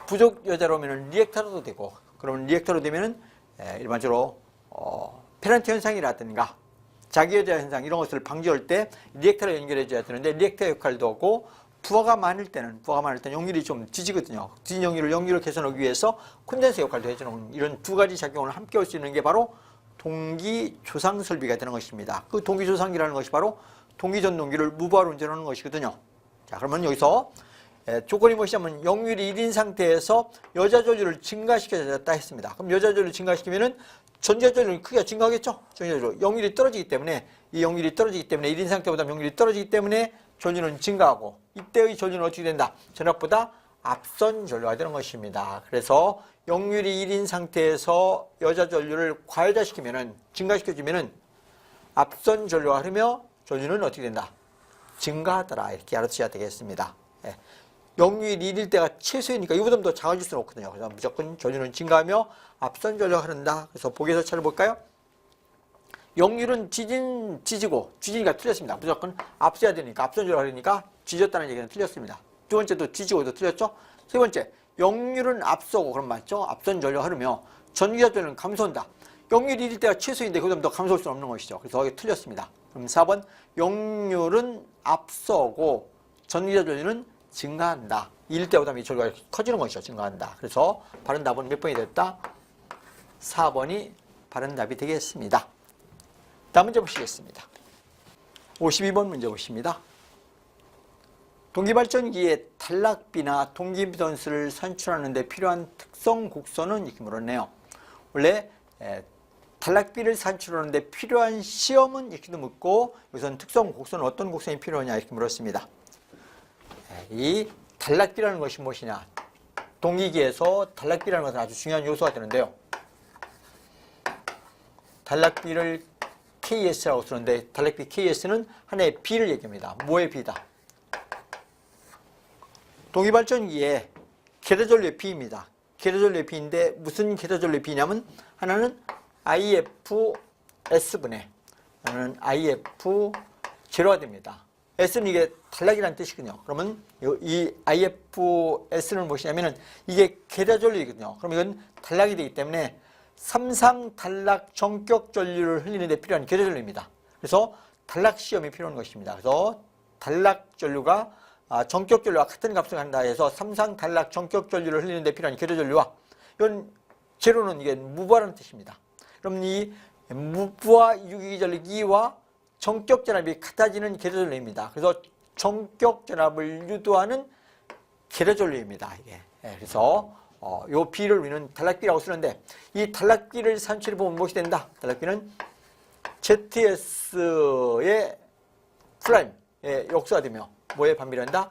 부족 여자로 오면은 리액터로도 되고, 그러면 리액터로 되면은 일반적으로 페넌트 현상이라든가 자기여자 현상 이런 것을 방지할 때 리액터로 연결해줘야 되는데 리액터 역할도 하고, 부하가 많을 때는 연결이 좀 뒤지거든요. 뒤진 연결을 개선하기 위해서 콘덴서 역할도 해주는 이런 두 가지 작용을 함께 할 수 있는 게 바로 동기 조상 설비가 되는 것입니다. 그 동기 조상기라는 것이 바로 동기전동기를 무부하로 운전하는 것이거든요. 자, 그러면 여기서 조건이 무엇이냐면 역률이 1인 상태에서 여자 전류를 증가시켜줬다 했습니다. 그럼 여자 전류를 증가시키면은 전자 전류는 크기가 증가하겠죠? 전자 전류. 역률이 떨어지기 때문에, 이 역률이 떨어지기 때문에 1인 상태보다 역률이 떨어지기 때문에 전류는 증가하고, 이때의 전류는 어떻게 된다? 전압보다 앞선 전류가 되는 것입니다. 그래서 역률이 1인 상태에서 여자 전류를 과여자시키면은, 증가시켜주면은 앞선 전류가 흐르며 전류는 어떻게 된다? 증가하더라. 이렇게 알아두셔야 되겠습니다. 예. 역률이 1일 때가 최소이니까 이보다 더 작아질 수는 없거든요. 그래서 무조건 전류는 증가하며 앞선 전류가 흐른다. 그래서 보기에서 찾아볼까요? 역률은 지지니까 틀렸습니다. 무조건 앞서야 되니까, 앞선 전류가 흐르니까 지졌다는 얘기는 틀렸습니다. 두 번째도 지지고도 틀렸죠? 세 번째, 역률은 앞서고, 그럼 맞죠? 앞선 전류가 흐르며 전기자 전류는 감소한다. 역률이 1일 때가 최소인데 그보다 더 감소할 수는 없는 것이죠. 그래서 이게 틀렸습니다. 그럼 4번, 역률은 앞서고 전기자 전류는 증가한다. 1일 때보다 이 전류가 커지는 것이죠. 증가한다. 그래서 바른 답은 몇 번이 됐다? 4번이 바른 답이 되겠습니다. 다음 문제 보시겠습니다. 52번 문제 보십니다. 동기발전기의 단락비나 동기임피던스를 산출하는 데 필요한 특성 곡선은 이렇게 물었네요. 원래 단락비를 산출하는 데 필요한 시험은 이렇게도 묻고, 여기서는 특성 곡선은 어떤 곡선이 필요하냐 이렇게 물었습니다. 이 단락비라는 것이 무엇이냐? 동기기에서 단락비라는 것은 아주 중요한 요소가 되는데요. 단락비를 KS라고 쓰는데, 단락비 KS는 하나의 B를 얘기합니다. 뭐의 B다? 동기발전기의 계도전류의 B입니다. 계도전류의 B인데 무슨 계도전류의 B냐면 하나는 IF-S분의, 하나는 IF-0가 됩니다. S는 이게 단락이라는 뜻이거든요. 그러면 이 IF-S는 무엇이냐면은 이게 계도전류이거든요. 그럼 이건 단락이 되기 때문에 삼상 단락 전격 전류를 흘리는 데 필요한 계도전류입니다. 그래서 단락 시험이 필요한 것입니다. 그래서 단락 전류가 전격 전류와 같은 값을 한다 해서 삼상 단락 전격 전류를 흘리는 데 필요한 계도전류와, 이건 제로는 이게 무부하라는 뜻입니다. 그럼 이 무부하 유기전력 2와 전격 전압이 같아지는 계도전류입니다. 그래서 전격 전압을 유도하는 계도전류입니다. 이게. 그래서 요 B를 우리는 단락비라고 쓰는데, 이 단락비를 산출해 보면 무엇이 된다? 단락비는 ZS의 프라임의 역수가 되며 뭐에 반비례한다?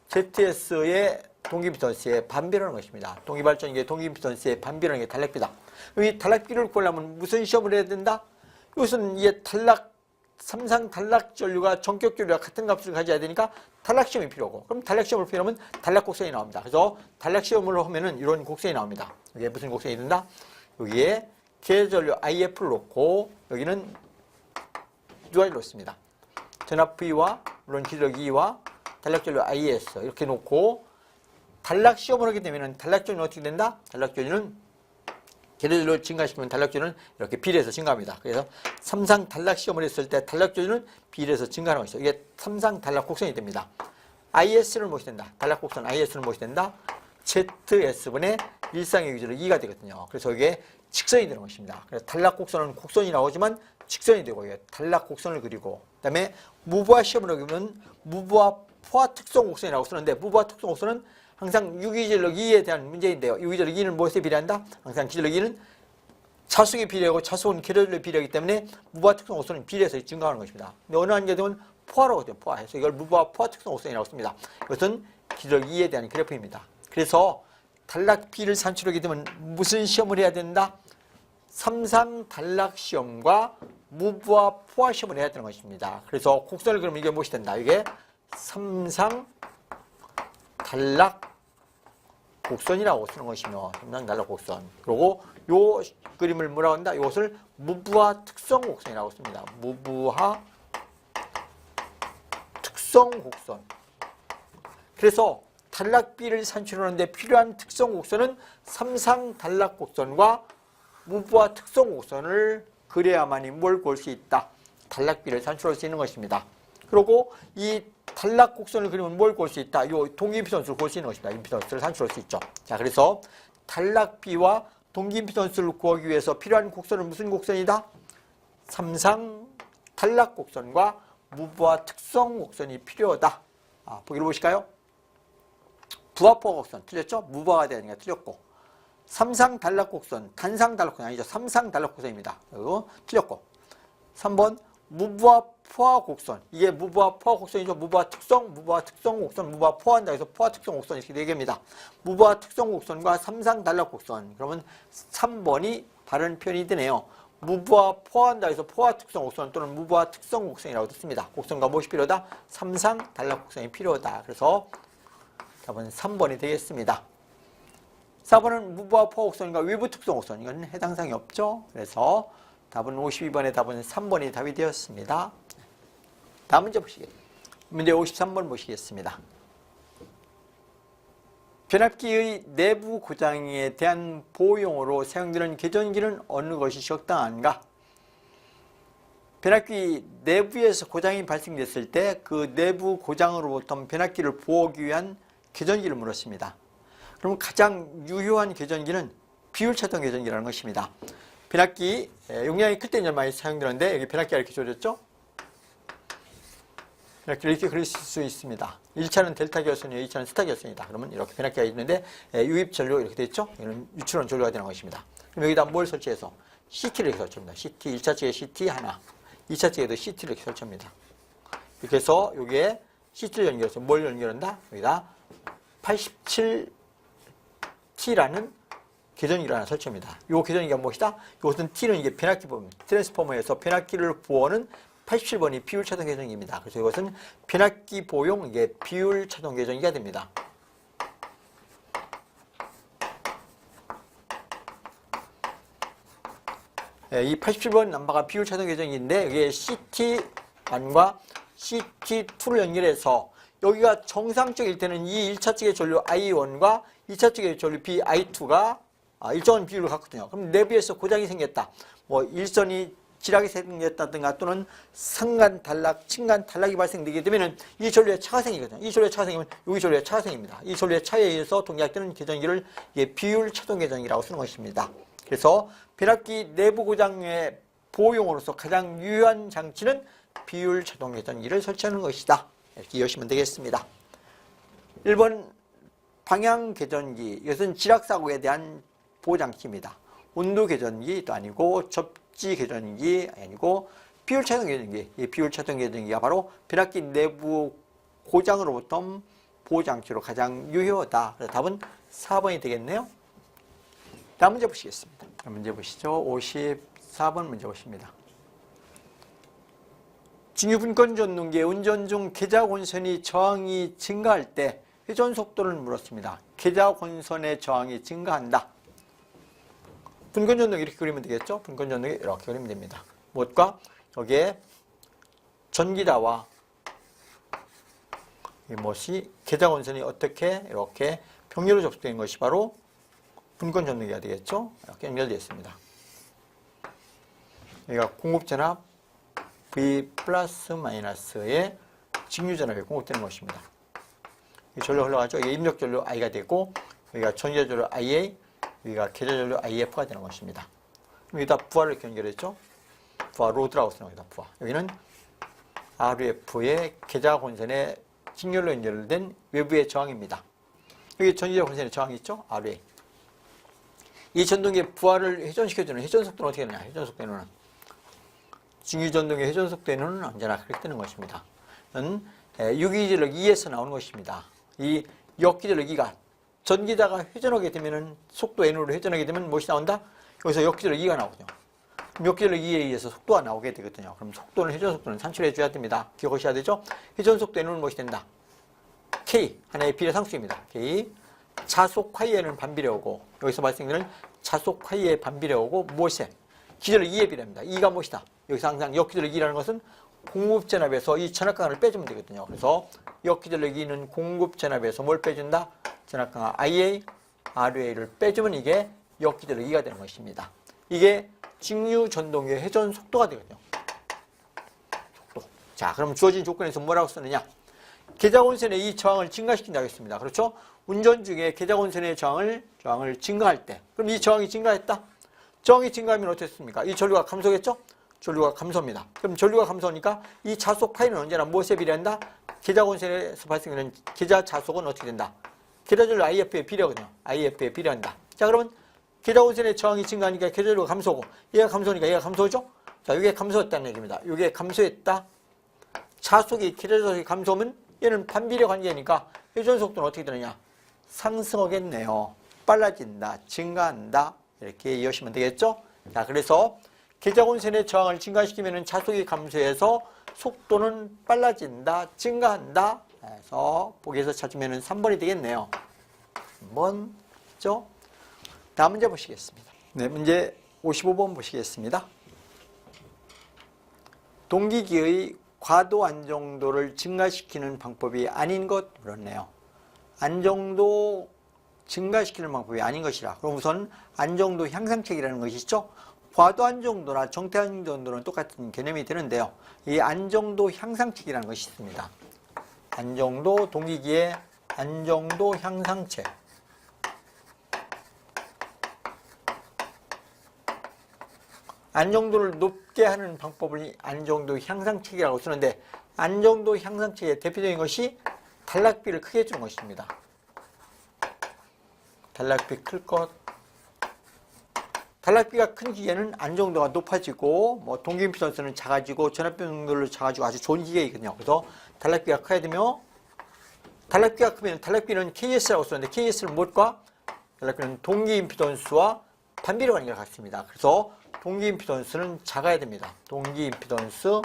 ZS의 동기임피던스에 반비례하는 것입니다. 동기발전기의 동기임피던스에 반비례하는 게 단락비다. 이 단락비를 구하려면 무슨 시험을 해야 된다? 이것은 이게 삼상 단락 전류가 전격 전류와 같은 값을 가져야 되니까 단락 시험이 필요하고, 그럼 단락 시험을 필요하면 단락 곡선이 나옵니다. 그래서 단락 시험을 하면은 이런 곡선이 나옵니다. 여기에 무슨 곡선이 된다? 여기에 계전류 IF를 놓고, 여기는 두 가지를 놓습니다. 전압 V와 물론 기력 E와 단락전류 IS 이렇게 놓고 단락 시험을 하게 되면은 단락전류는 어떻게 된다? 단락전류는 계도전류를 증가시키면 단락전류는 이렇게 비례해서 증가합니다. 그래서 삼상 단락 시험을 했을 때 단락전류는 비례해서 증가하는 것이죠. 이게 삼상 단락 곡선이 됩니다. IS는 무엇이 된다? 단락 곡선 IS는 무엇이 된다? ZS분의 일상의 유기전력 2가 되거든요. 그래서 이게 직선이 되는 것입니다. 그래서 단락 곡선은 곡선이 나오지만 직선이 되고, 이게 단락 곡선을 그리고, 그 다음에 무부하 시험을 하게 되면 무부하 포화 특성 곡선이라고 쓰는데, 무부하 특성 곡선은 항상 유기전력 2에 대한 문제인데요. 유기전력 2는 무엇에 비례한다? 항상 기전력 2는 자속에 비례하고 자속은 계도전력에 비례하기 때문에 무부하 특성 곡선은 비례해서 증가하는 것입니다. 근데 어느 한계 되면 포화라고 해요. 포화. 그래서 이걸 무부하 포화 특성 곡선이라고 씁니다. 이것은 기전력 2에 대한 그래프입니다. 그래서 단락 B를 산출하게 되면 무슨 시험을 해야 된다? 삼상 단락 시험과 무부하 포화 시험을 해야 되는 것입니다. 그래서 곡선을 그러면 이게 무엇이 된다? 이게 삼상 단락 곡선이라고 쓰는 것이며, 3상 단락 곡선. 그리고 요 그림을 뭐라고 한다? 이것을 무부하 특성 곡선이라고 씁니다. 무부하 특성 곡선. 그래서 단락비를 산출하는데 필요한 특성 곡선은 3상 단락 곡선과 무부하 특성 곡선을 그려야만이 뭘 구할 수 있다? 단락비를 산출할 수 있는 것입니다. 그리고 이 단락 곡선을 그리면 뭘 구할 수 있다? 이 동기 임피던스를 구할 수 있는 것입니다. 임피던스를 산출할 수 있죠. 자, 그래서 단락비와 동기 임피던스를 구하기 위해서 필요한 곡선은 무슨 곡선이다? 3상 단락 곡선과 무부하 특성 곡선이 필요하다. 보기를 보실까요? 부하포 곡선 틀렸죠? 무부하가 되니까 틀렸고, 3상 단락 곡선, 단상 단락 곡선 아니죠. 3상 단락 곡선입니다. 그리고 틀렸고, 3번 무부하 포화 곡선. 이게 무부하 포화 곡선이죠. 무부하 특성 곡선, 무부하 포화한다 해서 포화 특성 곡선 이렇게 4개입니다. 무부하 특성 곡선과 3상 단락 곡선. 그러면 3번이 바른 표현이 되네요. 무부하 포화한다 해서 포화 특성 곡선 또는 무부하 특성 곡선이라고 듣습니다. 곡선과 무엇이 필요하다? 3상 단락 곡선이 필요하다. 그래서 답은 3번이 되겠습니다. 4번은 무부하 포화 곡선과 외부 특성 곡선. 이건 해당 사항이 없죠. 그래서 답은 52번의 답은 3번이 답이 되었습니다. 다음 문제 보시겠습니다. 문제 53번 보시겠습니다. 변압기의 내부 고장에 대한 보호용으로 사용되는 개전기는 어느 것이 적당한가? 변압기 내부에서 고장이 발생됐을 때 그 내부 고장으로부터 변압기를 보호하기 위한 개전기를 물었습니다. 그럼 가장 유효한 개전기는 비율차동 개전기라는 것입니다. 변압기 용량이 클 때는 많이 사용되는데 여기 변압기가 이렇게 조졌죠? 변압기를 이렇게 그릴 수 있습니다. 1차는 델타 결선이에요. 2차는 스타 결선이다. 그러면 이렇게 변압기가 있는데 유입 전류 이렇게 돼 있죠? 이거는 유출원 전류가 되는 것입니다. 그럼 여기다 뭘 설치해서? CT를 이렇게 설치합니다. CT 1차 측에 CT 하나, 2차 측에도 CT를 이렇게 설치합니다. 이렇게 해서 여기에 CT를 연결해서 뭘 연결한다? 여기다 87T라는 개전기를 하나 설치합니다. 이 개전기가 무엇이다? 이것은 T는 이게 변압기 부분, 트랜스포머에서 변압기를 보호하는 87번이 비율 차동 개전기입니다. 그래서 이것은 변압기 보용 이게 비율 차동 개전기가 됩니다. 이 87번 넘버가 비율 차동 개전기인데 여기에 CT1과 CT2를 연결해서 여기가 정상적일 때는 이 1차 측의 전류 I1과 2차 측의 전류 BI2가 일정한 비율을 갖거든요. 그럼 내부에서 고장이 생겼다. 뭐 일선이 지락이 생겼다든가 또는 상간 단락, 층간 단락이 발생되게 되면은 이 전류에 차가 생기거든요. 이 전류에 차가 생기면 여기 전류에 차가 생깁니다. 이 전류의 차에 의해서 동작되는 개전기를 비율 차동 개전기라고 쓰는 것입니다. 그래서 변압기 내부 고장의 보호용으로서 가장 유효한 장치는 비율 차동 개전기를 설치하는 것이다. 이렇게 이해하시면 되겠습니다. 1번 방향 개전기. 이것은 지락사고에 대한 보호장치입니다. 온도 개전기도 아니고 접지 개전기 아니고 비율 차동 개전기. 이 비율 차동 개전기가 바로 변압기 내부 고장으로부터 보호장치로 가장 유효하다. 그래서 답은 4번이 되겠네요. 다음 문제 보시겠습니다. 문제 보시죠. 54번 문제 보십니다. 직류분권 전동기의 운전 중 계좌곤선이 저항이 증가할 때 회전 속도를 물었습니다. 계좌곤선의 저항이 증가한다. 분권 전동기 이렇게 그리면 되겠죠? 분권 전동기 이렇게 그리면 됩니다. 무엇과? 여기에 전기다와 이것이 계좌곤선이 어떻게 이렇게 병렬로 접속된 것이 바로 분권 전동기가 되겠죠? 이렇게 연결되어 있습니다. 여기가 공급전압 V 플러스 마이너스의 직류전압이 공급되는 것입니다. 전류 흘러가죠. 이게 입력전류 I가 되고 여기가 전기전류 IA, 여기가 계좌전류 IF가 되는 것입니다. 여기다 부하를 이렇게 연결했죠. 부하 로드라고 쓰는 겁니다. 부하. 여기는 RF의 계좌곤선의 직렬로 연결된 외부의 저항입니다. 여기 전기자곤선의 저항이 있죠. RA. 이 전동기의 부하를 회전시켜주는 회전속도는 어떻게 되냐. 회전속도는 직류전동의 회전속도에는 언제나 그렇게 되는 것입니다. 유기전력 2에서 나오는 것입니다. 이 역기전력 2가 전기자가 회전하게 되면 속도 n으로 회전하게 되면 무엇이 나온다? 여기서 역기전력 2가 나오거든요. 그럼 역기전력 2에 의해서 속도가 나오게 되거든요. 그럼 속도는 회전속도는 산출해 줘야 됩니다. 기억하셔야 되죠? 회전속도 n은 무엇이 된다? K, 하나의 비례 상수입니다. K. 자속 Y에는 반비례오고, 여기서 발생되는 자속 Y의 반비례오고, 무엇에? 기절력 2의 비례입니다. 2가 무엇이다? 여기서 항상 역기절력 2라는 것은 공급전압에서 이 전압강화를 빼주면 되거든요. 그래서 역기절력 2는 공급전압에서 뭘 빼준다? 전압강화 IA, RA를 빼주면 이게 역기절력 2가 되는 것입니다. 이게 직류전동의 회전 속도가 되거든요. 속도. 자, 그럼 주어진 조건에서 뭐라고 쓰느냐? 계좌원선의 이 저항을 증가시킨다고 했습니다. 그렇죠? 운전 중에 계좌원선의 저항을 증가할 때, 그럼 이 저항이 증가했다? 저항이 증가하면 어떻습니까? 이 전류가 감소겠죠? 전류가 감소입니다. 그럼 전류가 감소하니까 이 자속 파이는 언제나 무엇에 비례한다? 계좌원선에서 발생하는 계좌 자속은 어떻게 된다? 계좌전류 IF에 비례하거든요. IF에 비례한다. 자, 그러면 계좌원선의 저항이 증가하니까 계좌전류가 감소하고, 얘가 감소하니까 얘가 감소하죠? 자, 이게 감소했다는 얘기입니다. 이게 감소했다. 자속이, 계좌자속이 감소하면 얘는 반비례 관계니까 회전 속도는 어떻게 되느냐? 상승하겠네요. 빨라진다, 증가한다. 이렇게 이해하시면 되겠죠? 자, 그래서 계좌원선의 저항을 증가시키면 자속이 감소해서 속도는 빨라진다, 증가한다. 그래서 보기에서 찾으면 3번이 되겠네요. 3번, 그죠? 다음 문제 보시겠습니다. 네, 문제 55번 보시겠습니다. 동기기의 과도 안정도를 증가시키는 방법이 아닌 것 그렇네요. 안정도 증가시키는 방법이 아닌 것이라. 그럼 우선 안정도 향상책이라는 것이 있죠. 과도 안정도나 정태 안정도는 똑같은 개념이 되는데요. 이 안정도 향상책이라는 것이 있습니다. 안정도 동기기의 안정도 향상책. 안정도를 높게 하는 방법을 안정도 향상책이라고 쓰는데, 안정도 향상책의 대표적인 것이 단락비를 크게 해주는 것입니다. 단락비 클 것. 단락비가 큰 기계는 안정도가 높아지고, 동기임피던스는 작아지고, 전압변동도를 작아지고 아주 좋은 기계이거든요. 그래서 단락비가 커야 되며, 단락비가 크면 단락비는 KS라고 쓰는데, KS는 무엇과? 단락비는 동기임피던스와 반비례 관계가 같습니다. 그래서 동기임피던스는 작아야 됩니다. 동기임피던스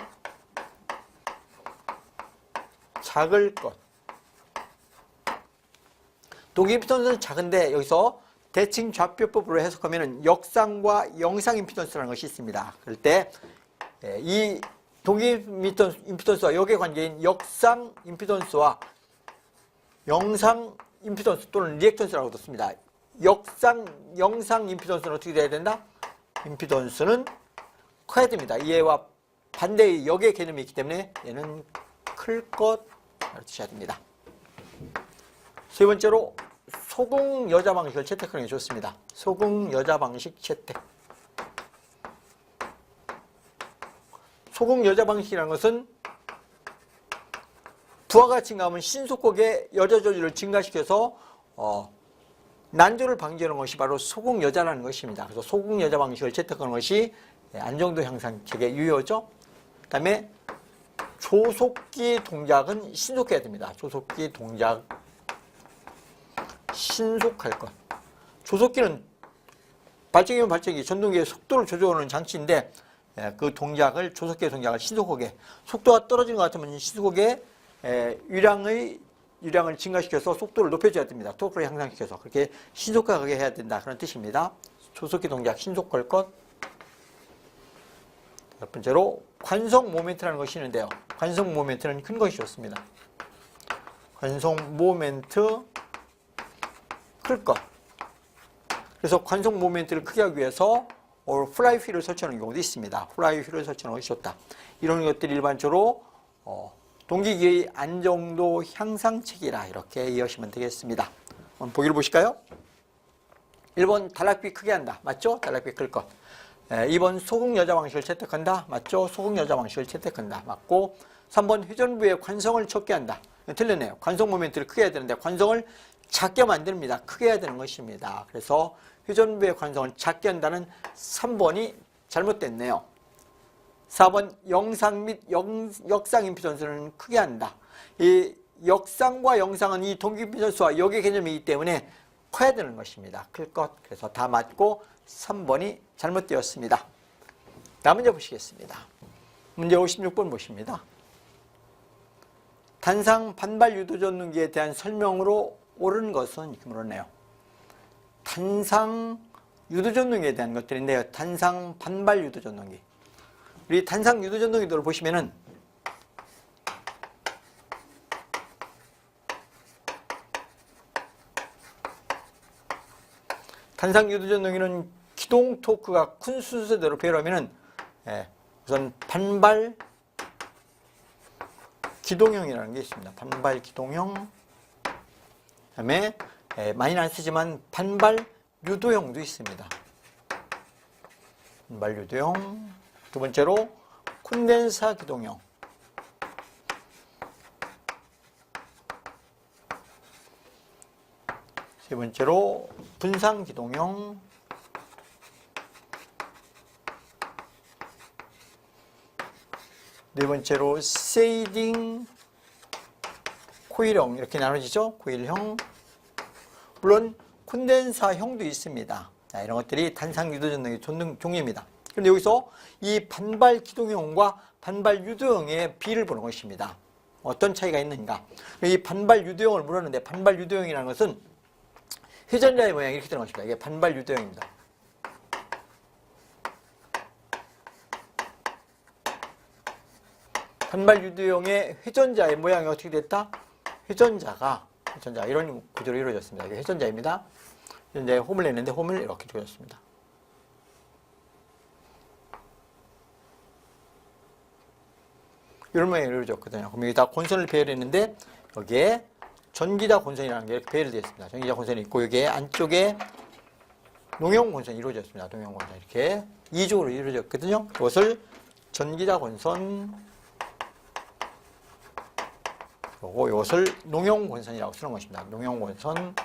작을 것. 동기임피던스는 작은데 여기서 대칭 좌표법으로 해석하면 역상과 영상 임피던스라는 것이 있습니다. 그럴 때 이 동기임피던스와 역의 관계인 역상 임피던스와 영상 임피던스 또는 리액턴스라고도 씁니다. 영상 임피던스는 어떻게 돼야 된다? 임피던스는 커야 됩니다. 이해와 반대의 역의 개념이 있기 때문에 얘는 클 것 알아두셔야 됩니다. 세 번째로 소극 여자 방식을 채택하는 게 좋습니다. 소극 여자 방식 채택. 소극 여자 방식이라는 것은 부하가 증가하면 신속하게 여자 조직을 증가시켜서 난조를 방지하는 것이 바로 소극 여자라는 것입니다. 그래서 소극 여자 방식을 채택하는 것이 안정도 향상책의 유효죠. 그 다음에 조속기 동작은 신속해야 됩니다. 조속기 동작 신속할 것. 조속기는 발전기면 발전기, 전동기의 속도를 조절하는 장치인데 그 동작을 조속기의 동작을 신속하게, 속도가 떨어지는 것 같으면 신속하게 유량을 증가시켜서 속도를 높여줘야 됩니다. 토크를 향상시켜서 그렇게 신속하게 해야 된다 그런 뜻입니다. 조속기 동작 신속할 것. 첫 번째로 관성 모멘트라는 것이 있는데요. 관성 모멘트는 큰 것이 좋습니다. 관성 모멘트 클 것. 그래서 관성 모멘트를 크게 하기 위해서 플라이 휠을 설치하는 경우도 있습니다. 플라이 휠을 설치하는 것이 좋다. 이런 것들이 일반적으로 동기기의 안정도 향상책이라 이렇게 이해하시면 되겠습니다. 한번 보기를 보실까요? 1번 단락비 크게 한다. 맞죠? 단락비 클 것. 2번 소극 여자 방식을 채택한다. 맞죠? 소극 여자 방식을 채택한다. 맞고 3번 회전부의 관성을 적게 한다. 틀렸네요. 관성 모멘트를 크게 해야 되는데 관성을 작게 만듭니다. 크게 해야 되는 것입니다. 그래서 회전부의 관성을 작게 한다는 3번이 잘못됐네요. 4번 영상 및 역상 임피던스는 크게 한다. 이 역상과 영상은 이 동기 임피던스와 역의 개념이기 때문에 커야 되는 것입니다. 클 것. 그래서 다 맞고 3번이 잘못되었습니다. 다음 문제 보시겠습니다. 문제 56번 보십니다. 단상 반발 유도 전등기에 대한 설명으로 옳은 것은 이렇게 물었네요. 단상 유도 전등기에 대한 것들인데요. 단상 반발 유도 전등기. 우리 단상 유도 전등기들을 보시면은 단상 유도 전등기는 기동 토크가 큰 순서대로 배열하면은 우선 반발 기동형이라는 게 있습니다. 반발 기동형. 그다음에 많이는 안 쓰지만 반발 유도형도 있습니다. 반발 유도형. 두 번째로 콘덴사 기동형. 세 번째로 분산 기동형. 네 번째로 세이딩 코일형 이렇게 나눠지죠. 코일형. 물론 콘덴사형도 있습니다. 자, 이런 것들이 단상 유도 전등기 종류입니다. 그런데 여기서 이 반발 기동형과 반발 유도형의 비를 보는 것입니다. 어떤 차이가 있는가? 이 반발 유도형을 물었는데 반발 유도형이라는 것은 회전자의 모양이 이렇게 되는 것입니다. 이게 반발 유도형입니다. 반발 유도형의 회전자의 모양이 어떻게 됐다? 회전자 이런 구조로 이루어졌습니다. 이게 회전자입니다. 회전자에 홈을 냈는데 홈을 이렇게 주었습니다. 이런 모양이 이루어졌거든요. 그럼 여기다 권선을 배열했는데 여기에 전기자 권선이라는 게 이렇게 배열되어 있습니다. 전기자 권선이 있고 여기에 안쪽에 농형 권선이 이루어졌습니다. 농형 권선 이렇게 이중으로 이루어졌거든요. 이것을 전기자 권선 그리고 이것을 농형 권선이라고 쓰는 것입니다. 농형 권선.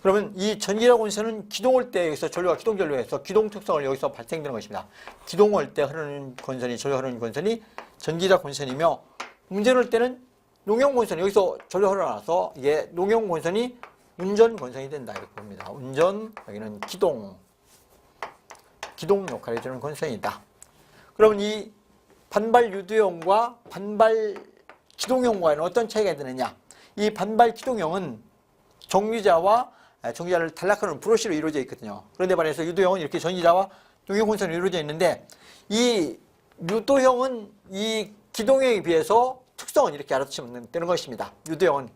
그러면 이 전기자 권선은 기동할 때 여기서 전류가 기동 전류에서 기동 특성을 여기서 발생되는 것입니다. 기동할 때 흐르는 권선이 전류 흐르는 권선이 전기자 권선이며 운전을 할 때는 농형 권선이 여기서 전류 흘러나와서 이게 농형 권선이 운전 권선이 된다 이렇게 봅니다. 운전 여기는 기동 역할을 해주는 권선이다. 그러면 이 반발 유도형과 반발 기동형과는 어떤 차이가 있느냐? 이 반발 기동형은 정류자와 정류자를 단락하는 브러쉬로 이루어져 있거든요. 그런데 반해서 유도형은 이렇게 전기자와 농형 권선으로 이루어져 있는데 이 유도형은 이 기동형에 비해서 특성은 이렇게 알아두시면 되는 것입니다. 유도형은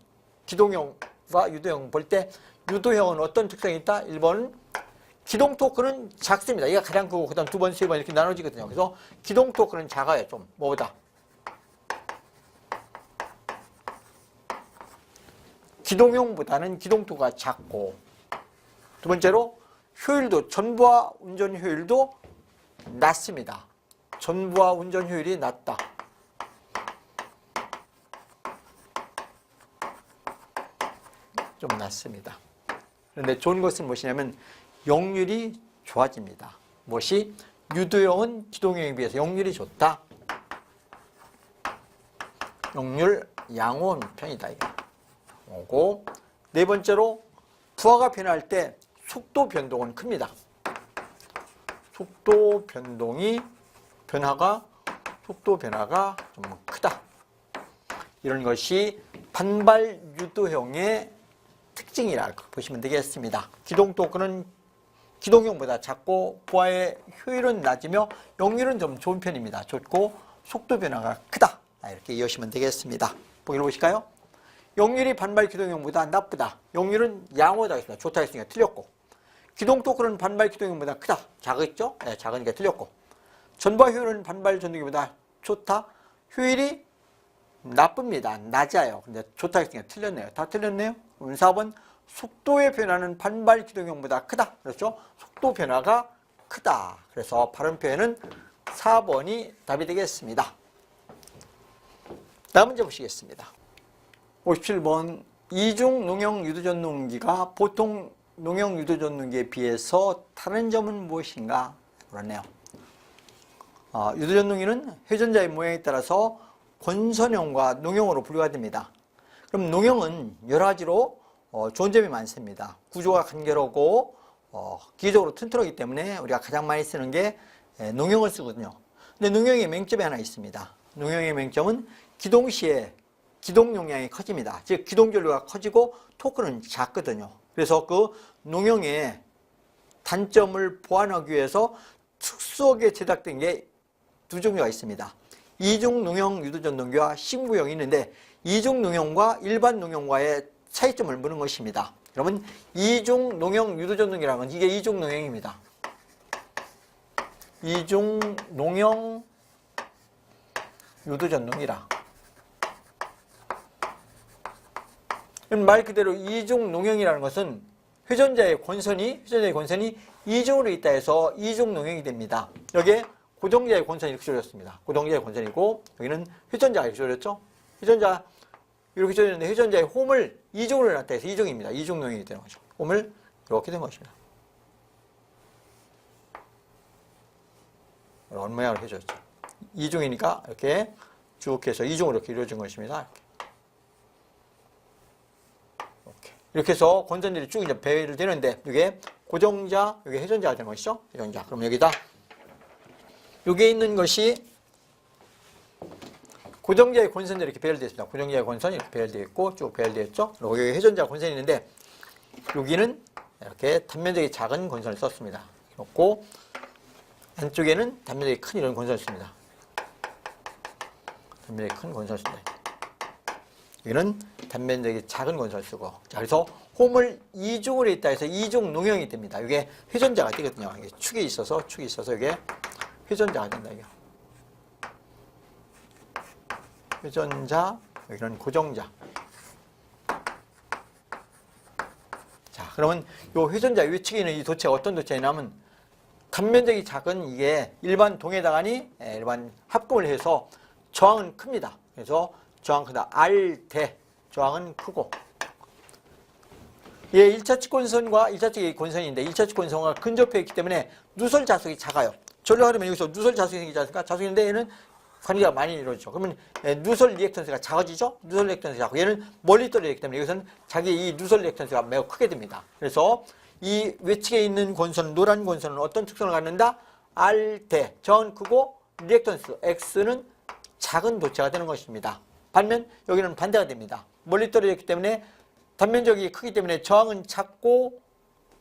기동형과 유도형 볼 때 유도형은 어떤 특성이 있다? 1번은 기동 토크는 작습니다. 이가 가장 크고 그다음 두 번, 세 번 이렇게 나눠지거든요. 그래서 기동 토크는 작아요. 좀 뭐보다 기동형보다는 기동 토크가 작고 두 번째로 효율도 전부와 운전 효율도 낮습니다. 전부와 운전 효율이 낮다. 좀 낮습니다. 그런데 좋은 것은 무엇이냐면 역률이 좋아집니다. 무엇이? 유도형은 기동형에 비해서 역률이 좋다. 역률 양호한 편이다. 이거. 오고 네 번째로 부하가 변할 때 속도 변동은 큽니다. 속도 변화가 좀 크다. 이런 것이 반발 유도형의 특징이라고 보시면 되겠습니다. 기동 토크는 기동형보다 작고 부하의 효율은 낮으며 역률은 좀 좋은 편입니다. 좋고 속도 변화가 크다. 이렇게 이해하시면 되겠습니다. 보기를 보실까요? 역률이 반발 기동형보다 나쁘다. 역률은 양호하다 했습니다. 좋다 했으니까 틀렸고 기동 토크는 반발 기동형보다 크다. 작겠죠? 네, 작으니까 틀렸고 전부하 효율은 반발 전등기보다 좋다. 효율이 나쁩니다. 낮아요. 근데 좋다 했으니까 틀렸네요. 다 틀렸네요. 4번 속도의 변화는 반발 기동형보다 크다. 그렇죠? 속도 변화가 크다. 그래서 발음 표현은 4번이 답이 되겠습니다. 다음 문제 보시겠습니다. 57번 이중 농형 유도전등기가 보통 농형 유도전등기에 비해서 다른 점은 무엇인가? 그렇네요. 유도전등기는 회전자의 모양에 따라서 권선형과 농형으로 분류가 됩니다. 그럼 농형은 여러 가지로 좋은 점이 많습니다. 구조가 간결하고 기계적으로 튼튼하기 때문에 우리가 가장 많이 쓰는 게 농형을 쓰거든요. 근데 농용의 맹점이 하나 있습니다. 농용의 맹점은 기동 시에 기동 용량이 커집니다. 즉 기동 전류가 커지고 토크는 작거든요. 그래서 그 농용의 단점을 보완하기 위해서 특수하게 제작된 게 두 종류가 있습니다. 이중 농용 유도전동기와 신구용이 있는데 이중 농용과 일반 농용과의 차이점을 묻는 것입니다. 그러면 이중 농용 유도전동기라는 건 이게 이중 농용입니다. 이중 농용 유도전동기라. 말 그대로 이중 농용이라는 것은 회전자의 권선이 이중으로 있다 해서 이중 농용이 됩니다. 여기에 고정자의 권선이 이렇게 조졌습니다. 고정자의 권선이고 여기는 회전자가 이렇게 조졌죠. 회전자 이렇게 조졌는데 회전자의 홈을 이중으로 놨다 해서 이중입니다. 이중 농용이 되는 거죠. 홈을 이렇게 된 것입니다. 이런 모양으로 해줬죠. 이중이니까 이렇게 쭉 해서 이중으로 이렇게 이루어진 것입니다. 이렇게 해서 권선들이 쭉 이제 배열이 되는데, 이게 고정자, 이게 회전자가 되는 것이죠. 회전자. 그럼 여기다, 여기에 있는 것이 고정자의 권선들이 이렇게 배열되어 있습니다. 고정자의 권선이 이렇게 배열되어 있고, 쭉 배열되어 있죠. 그리고 여기 회전자 권선이 있는데, 여기는 이렇게 단면적이 작은 권선을 썼습니다. 그렇고, 안쪽에는 단면적이 큰 이런 권선을 씁니다. 단면적이 큰 권선을 씁니다. 여기는 단면적이 작은 권선을 쓰고. 자, 그래서 홈을 이중으로 있다 해서 이중 농용이 됩니다. 이게 회전자가 되거든요. 이게 축이 있어서 이게 회전자가 된다. 이게. 회전자, 여기는 고정자. 자, 그러면 이 회전자 위측에 있는 이 도체가 어떤 도체냐면 단면적이 작은 이게 일반 동해다간이 일반 합금을 해서 저항은 큽니다. 그래서 저항 크다. R대 저항은 크고, 예, 1차측 권선과 1차측의 권선인데 1차측 권선과 근접해 있기 때문에 누설 자석이 작아요. 전류 하려면 여기서 누설 자석이 생기지 않습니까? 자석인데 얘는 관계가 많이 이루어지죠. 그러면 누설 리액턴스가 작아지죠? 누설 리액턴스가 작고, 얘는 멀리 떨어져 있기 때문에 여기서는 자기 이 누설 리액턴스가 매우 크게 됩니다. 그래서 이 외측에 있는 권선, 노란 권선은 어떤 특성을 갖는다? R대 저항은 크고 리액턴스 X는 작은 도체가 되는 것입니다. 반면 여기는 반대가 됩니다. 멀리 떨어져 있기 때문에 단면적이 크기 때문에 저항은 작고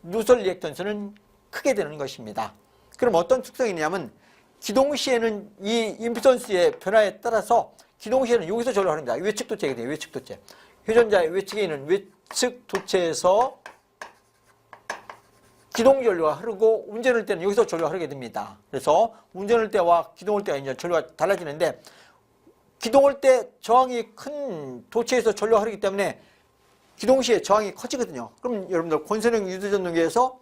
누설 리액턴스는 크게 되는 것입니다. 그럼 어떤 특성이 있냐면 기동 시에는 이 임피던스의 변화에 따라서 기동 시에는 여기서 전류가 흐릅니다. 외측 도체가 돼요. 외측 도체. 회전자의 외측에 있는 외측 도체에서 기동 전류가 흐르고 운전할 때는 여기서 전류가 흐르게 됩니다. 그래서 운전할 때와 기동할 때가 이제 전류가 달라지는데, 기동할 때 저항이 큰 도체에서 전류가 흐르기 때문에 기동 시에 저항이 커지거든요. 그럼 여러분들 권선형 유도전동기에서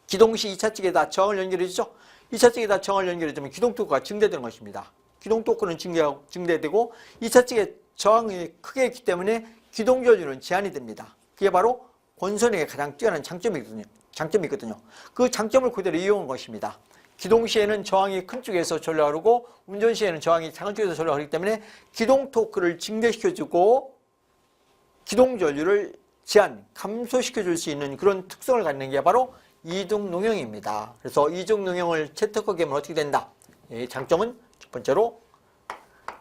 기동 시 2차 측에다 저항을 연결해 주죠. 2차 측에다 저항을 연결해 주면 기동 토크가 증대되는 것입니다. 기동 토크는 증대되고 2차 측에 저항이 크게 있기 때문에 기동 전류는 제한이 됩니다. 그게 바로 권선형의 가장 뛰어난 장점이거든요. 그 장점을 그대로 이용한 것입니다. 기동 시에는 저항이 큰 쪽에서 전류가 흐르고 운전 시에는 저항이 작은 쪽에서 전류가 흐르기 때문에 기동 토크를 증대시켜주고 기동 전류를 제한, 감소시켜줄 수 있는 그런 특성을 갖는 게 바로 이중 농용입니다. 그래서 이중 농용을 채택하게 하면 어떻게 된다? 이 장점은 첫 번째로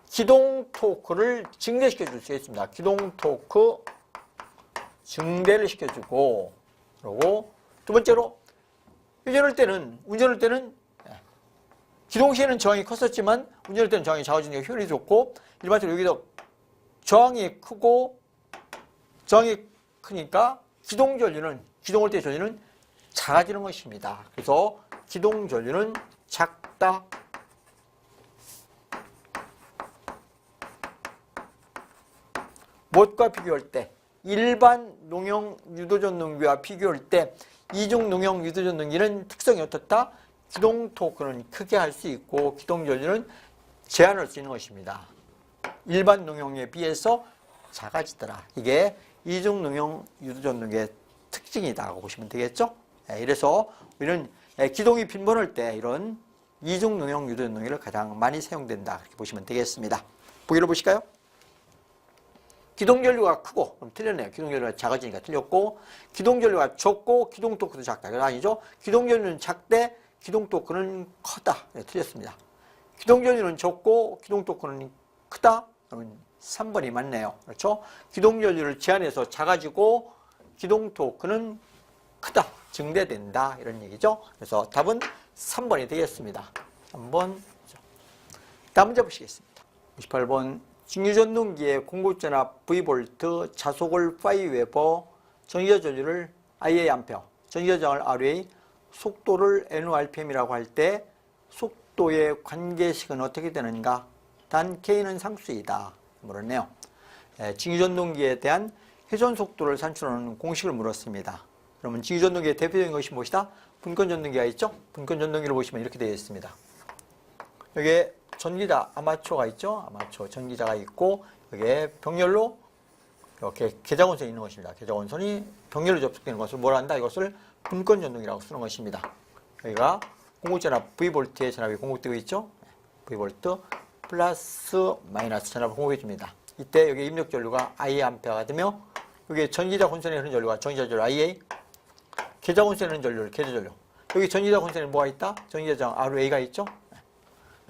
기동 토크를 증대시켜줄 수 있습니다. 기동 토크 증대를 시켜주고, 그리고 두 번째로 운전할 때는 기동 시에는 저항이 컸었지만 운전할 때는 저항이 작아지니까 효율이 좋고, 일반적으로 여기서 저항이 크고 저항이 크니까 기동할 때 전류는 작아지는 것입니다. 그래서 기동 전류는 작다. 무엇과 비교할 때? 일반 농용 유도전동기와 비교할 때 이중 농용 유도전동기는 특성이 어떻다? 기동 토크는 크게 할 수 있고 기동 전류는 제한할 수 있는 것입니다. 일반 농용에 비해서 작아지더라. 이게 이중 농용 유도전동기의 특징이다고 보시면 되겠죠? 이래서 우리는 기동이 빈번할 때 이런 이중 농용 유도전동기를 가장 많이 사용된다. 이렇게 보시면 되겠습니다. 보기를 보실까요? 기동 전류가 크고, 그럼 틀렸네요. 기동 전류가 작아지니까 틀렸고, 기동 전류가 적고 기동 토크도 작다. 그건 아니죠. 기동 전류는 작대 기동 토크는 커다. 네, 틀렸습니다. 기동전류는 적고 기동토크는 크다? 그러면 3번이 맞네요. 그렇죠? 기동전류를 제한해서 작아지고 기동토크는 크다, 증대된다 이런 얘기죠. 그래서 답은 3번이 되겠습니다. 3번. 다음 문제 보시겠습니다. 58번. 직류전동기의 공급전압 V볼트, 자속을 5웨버, 전기저전류를 IA A, 전기저장을 RA, 속도를 NORPM이라고 할 때 속도의 관계식은 어떻게 되는가? 단 K는 상수이다. 물었네요. 직류전동기에 대한 회전속도를 산출하는 공식을 물었습니다. 그러면 직류전동기의 대표적인 것이 무엇이다? 분권전동기가 있죠? 분권전동기를 보시면 이렇게 되어 있습니다. 여기에 전기자, 아마추어가 있죠? 아마추어 전기자가 있고 여기에 병렬로 이렇게 계좌원선이 있는 것입니다. 계좌원선이 병렬로 접속되는 것을 뭐라 한다? 이것을 분권전동이라고 쓰는 것입니다. 여기가 공급전압 V볼트의 전압이 공급되고 있죠? V볼트 플러스 마이너스 전압을 공급해 줍니다. 이때 여기 입력전류가 IA가 되며 여기 전기자 혼선에 흐르는 전류가 전기자 전류 IA, 계좌 혼선에 흐르는 전류를 계좌 전류. 여기 전기자 혼선에 뭐가 있다? 전기자장 RA가 있죠?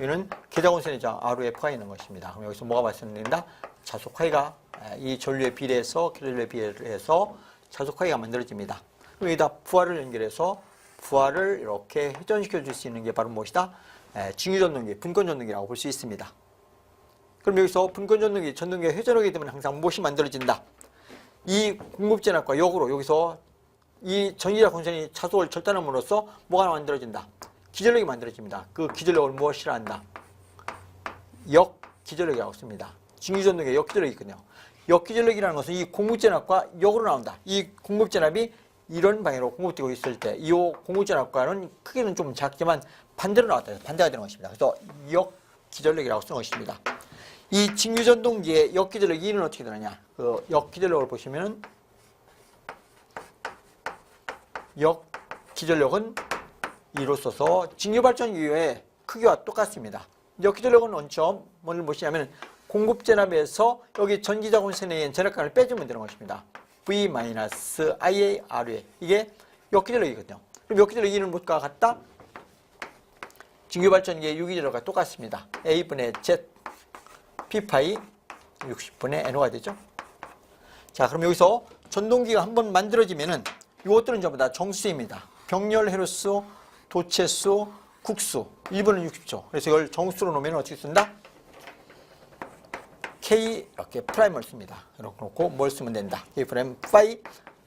여기는 계좌 혼선에 RF가 있는 것입니다. 그럼 여기서 뭐가 발생된다? 자속화기가 이 전류에 비례해서 계좌 전류에 비례해서 자속화기가 만들어집니다. 그럼 여기다 부하를 연결해서 부하를 이렇게 회전시켜 줄 수 있는 게 바로 무엇이다? 직류전동기, 분권전동기라고 볼 수 있습니다. 그럼 여기서 분권전동기, 전동기가 회전하게 되면 항상 무엇이 만들어진다? 이 공급전압과 역으로 여기서 이 전기자 혼선이 자속을 절단함으로써 뭐가 만들어진다? 기전력이 만들어집니다. 그 기전력을 무엇이라 한다? 역기전력이라고 씁니다. 직류전동기에 역기전력이 있거든요. 역기전력이라는 것은 이 공급전압과 역으로 나온다. 이 공급전압이 이런 방향으로 공급되고 있을 때 이 공급전압과는 크기는 좀 작지만 반대로 나왔다. 반대가 되는 것입니다. 그래서 역기전력이라고 쓰는 것입니다. 이 직류전동기의 역기전력 E는 어떻게 되느냐? 그 역기전력을 보시면 역기전력은 E로 써서 직류발전기의 크기와 똑같습니다. 역기전력은 원점 뭐를 보시냐면 공급전압에서 여기 전기자 혼선에 의한 전압감을 빼주면 되는 것입니다. V-IA 이게 역기전력이거든요. 그럼 역기전력 E는 무엇과 같다? 직류발전기의 유기전력과 똑같습니다. A분의 Z P파이 60분의 NO가 되죠. 자, 그럼 여기서 전동기가 한번 만들어지면은 이것들은 전부 다 정수입니다. 병렬, 회로수, 도체수, 국수 1분은 60초. 그래서 이걸 정수로 놓으면 어떻게 쓴다? K 이렇게 프라임을 씁니다. 이렇게 놓고 뭘 쓰면 된다? K 프라임 파이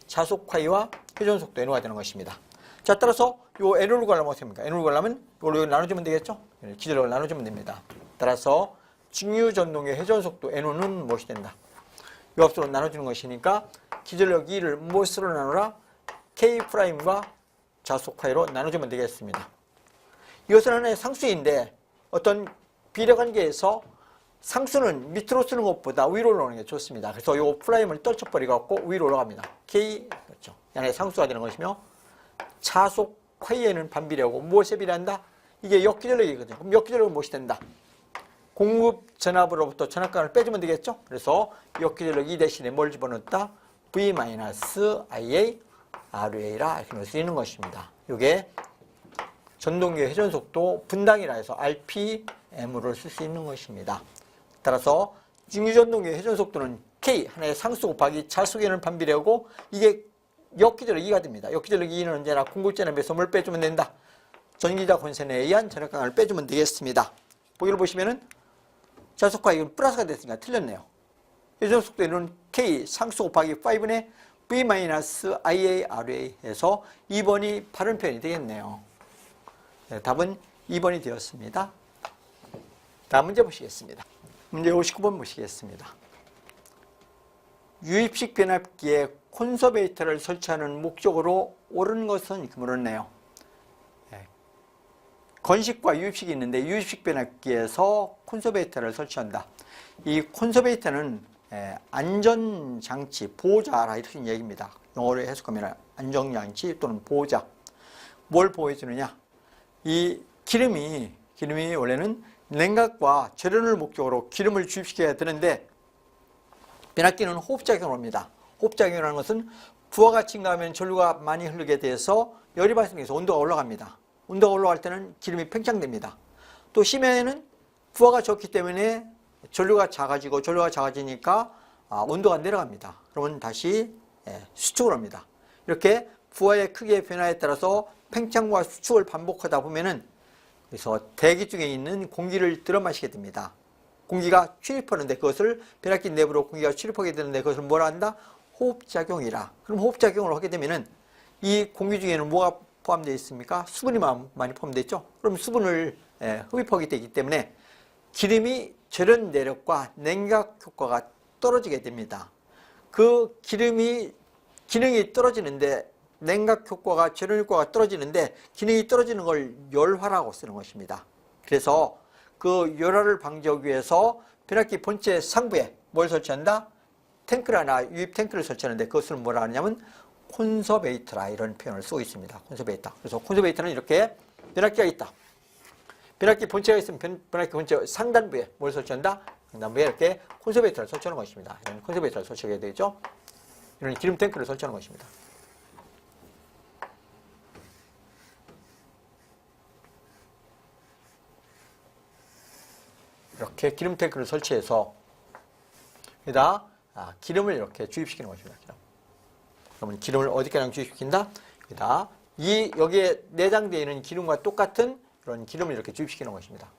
자속화이와 회전속도 NO가 되는 것입니다. 자, 따라서 요 NO를 구하려면 어떻게 합니까? NO를 구하려면 이걸 나눠주면 되겠죠? 기전력을 나눠주면 됩니다. 따라서 직류전동의 회전속도 NO는 무엇이 된다? 이 합수로 나눠주는 것이니까 기전력 E를 무엇으로 나누라? K'과 자속화이로 나눠주면 되겠습니다. 이것은 하나의 상수인데 어떤 비례관계에서 상수는 밑으로 쓰는 것보다 위로 올라오는 게 좋습니다. 그래서 이 프라임을 떨쳐버리고 위로 올라갑니다. K, 그렇죠. 하나의 상수가 되는 것이며 자속화이에는 반비례하고 무엇에 비례한다? 이게 역기전력이거든요. 그럼 역기전력은 무엇이 된다? 공급 전압으로부터 전압감을 빼주면 되겠죠? 그래서 역기전력 E 대신에 뭘 집어넣었다? V-IA RA라 이렇게 넣을 수 있는 것입니다. 이게 전동기의 회전속도 분당이라 해서 RPM으로 쓸 수 있는 것입니다. 따라서 직류전동기의 회전속도는 K, 하나의 상수 곱하기 자속에는 반비례하고 이게 역기전력 E가 됩니다. 역기전력 E는 언제나 공급전압에서 뭘 빼주면 된다? 전기자 혼선에 의한 전압감을 빼주면 되겠습니다. 보기를 보시면은 자속화 이건 플러스가 됐으니까 틀렸네요. 회전속도는 K 상수 곱하기 5분의 V-IA 해서 2번이 바른 표현이 되겠네요. 네, 답은 2번이 되었습니다. 다음 문제 보시겠습니다. 문제 59번 보시겠습니다. 유입식 변압기에 콘서베이터를 설치하는 목적으로 옳은 것은 이렇게 물었네요. 네. 건식과 유입식이 있는데 유입식 변압기에서 콘서베이터를 설치한다. 이 콘서베이터는 안전장치, 보호자라 이렇게 얘기입니다. 영어로 해석하면 안전장치 또는 보호자. 뭘 보호해주느냐? 이 기름이 원래는 냉각과 절연을 목적으로 기름을 주입시켜야 되는데 변압기는 호흡작용을 합니다. 호흡작용이라는 것은 부하가 증가하면 전류가 많이 흐르게 돼서 열이 발생해서 온도가 올라갑니다. 온도가 올라갈 때는 기름이 팽창됩니다. 또 심해에는 부하가 적기 때문에 전류가 작아지고 전류가 작아지니까 온도가 내려갑니다. 그러면 다시 수축을 합니다. 이렇게 부하의 크기의 변화에 따라서 팽창과 수축을 반복하다 보면은 그래서 대기 중에 있는 공기를 들어 마시게 됩니다. 공기가 출입하는데 그것을 변압기 내부로 공기가 출입하게 되는데 그것을 뭐라 한다? 호흡작용이라. 그럼 호흡작용을 하게 되면은 이 공기 중에는 뭐가 포함되어 있습니까? 수분이 많이 포함되어 있죠. 그럼 수분을 흡입하게 되기 때문에 기름이 절연 내력과 냉각 효과가 떨어지게 됩니다. 그 기능이 떨어지는데 냉각 효과가 절연 효과가 떨어지는데 기능이 떨어지는 걸 열화라고 쓰는 것입니다. 그래서 그 열화를 방지하기 위해서 변압기 본체 상부에 뭘 설치한다? 탱크를 하나 유입 탱크를 설치하는데 그것을 뭐라 하냐면 콘서베이터라 이런 표현을 쓰고 있습니다. 콘서베이터. 그래서 콘서베이터는 이렇게 변압기가 있다. 변압기 본체가 있으면 변압기 본체 상단부에 뭘 설치한다? 상단부에 이렇게 콘서베이터를 설치하는 것입니다. 이런 콘서베이터를 설치하게 되죠. 이런 기름 탱크를 설치하는 것입니다. 이렇게 기름 탱크를 설치해서 여기다 기름을 이렇게 주입시키는 것입니다. 그러면 기름을 어디까지 주입시킨다? 여기다 여기에 내장되어 있는 기름과 똑같은 그런 기름을 이렇게 주입시키는 것입니다.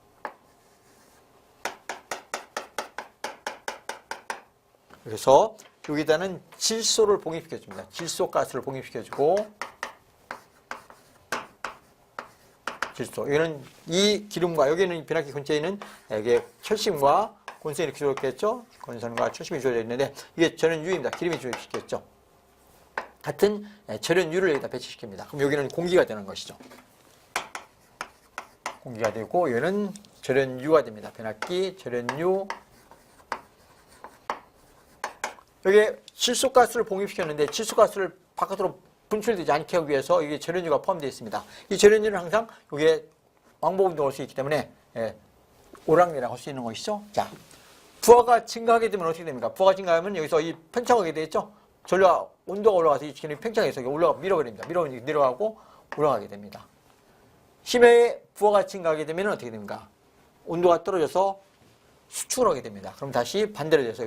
그래서 여기다는 질소를 봉입시켜줍니다. 질소가스를 봉입시켜주고 질소. 여기는 이 기름과 여기는 변압기 근처에 있는 여기에 철심과 곤선이 이렇게 주어졌겠죠. 곤선과 철심이 주어져 있는데 이게 절연유입니다. 기름이 주입시켰죠. 같은 절연유를 여기다 배치시킵니다. 그럼 여기는 공기가 되는 것이죠. 공기가 되고 여기는 절연유가 됩니다. 변압기 절연유. 여기에 질소가스를 봉입시켰는데 질소가스를 바깥으로 분출되지 않게 하기 위해서 이게 절연유가 포함되어 있습니다. 이 절연유는 항상 여기에 왕복운동을 할 수 있기 때문에 오락내락 할 수 있는 것이죠. 자, 부하가 증가하게 되면 어떻게 됩니까? 부하가 증가하면 여기서 이 팽창하게 되겠죠. 전류가 온도가 올라가서 이 기름이 팽창해서 올라가 밀어버립니다. 밀어버리니까 내려가고 올라가게 됩니다. 심해에 부하가 증가하게 되면 어떻게 됩니까? 온도가 떨어져서 수축을 하게 됩니다. 그럼 다시 반대로 돼서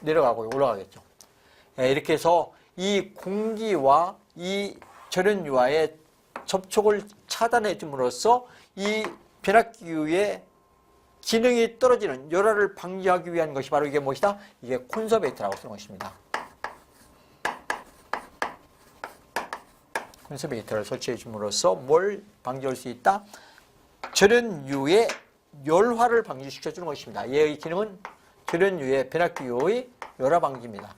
내려가고 올라가겠죠. 이렇게 해서 이 공기와 이 절연유와의 접촉을 차단해 줌으로써 이 변압기의 기능이 떨어지는 열화를 방지하기 위한 것이 바로 이게 무엇이다? 이게 콘서베이터라고 쓰는 것입니다. 콘서베이터를 설치해 줌으로써 뭘 방지할 수 있다? 절연유의 열화를 방지시켜 주는 것입니다. 얘의 기능은 절연유의 변압기유의 열화 방지입니다.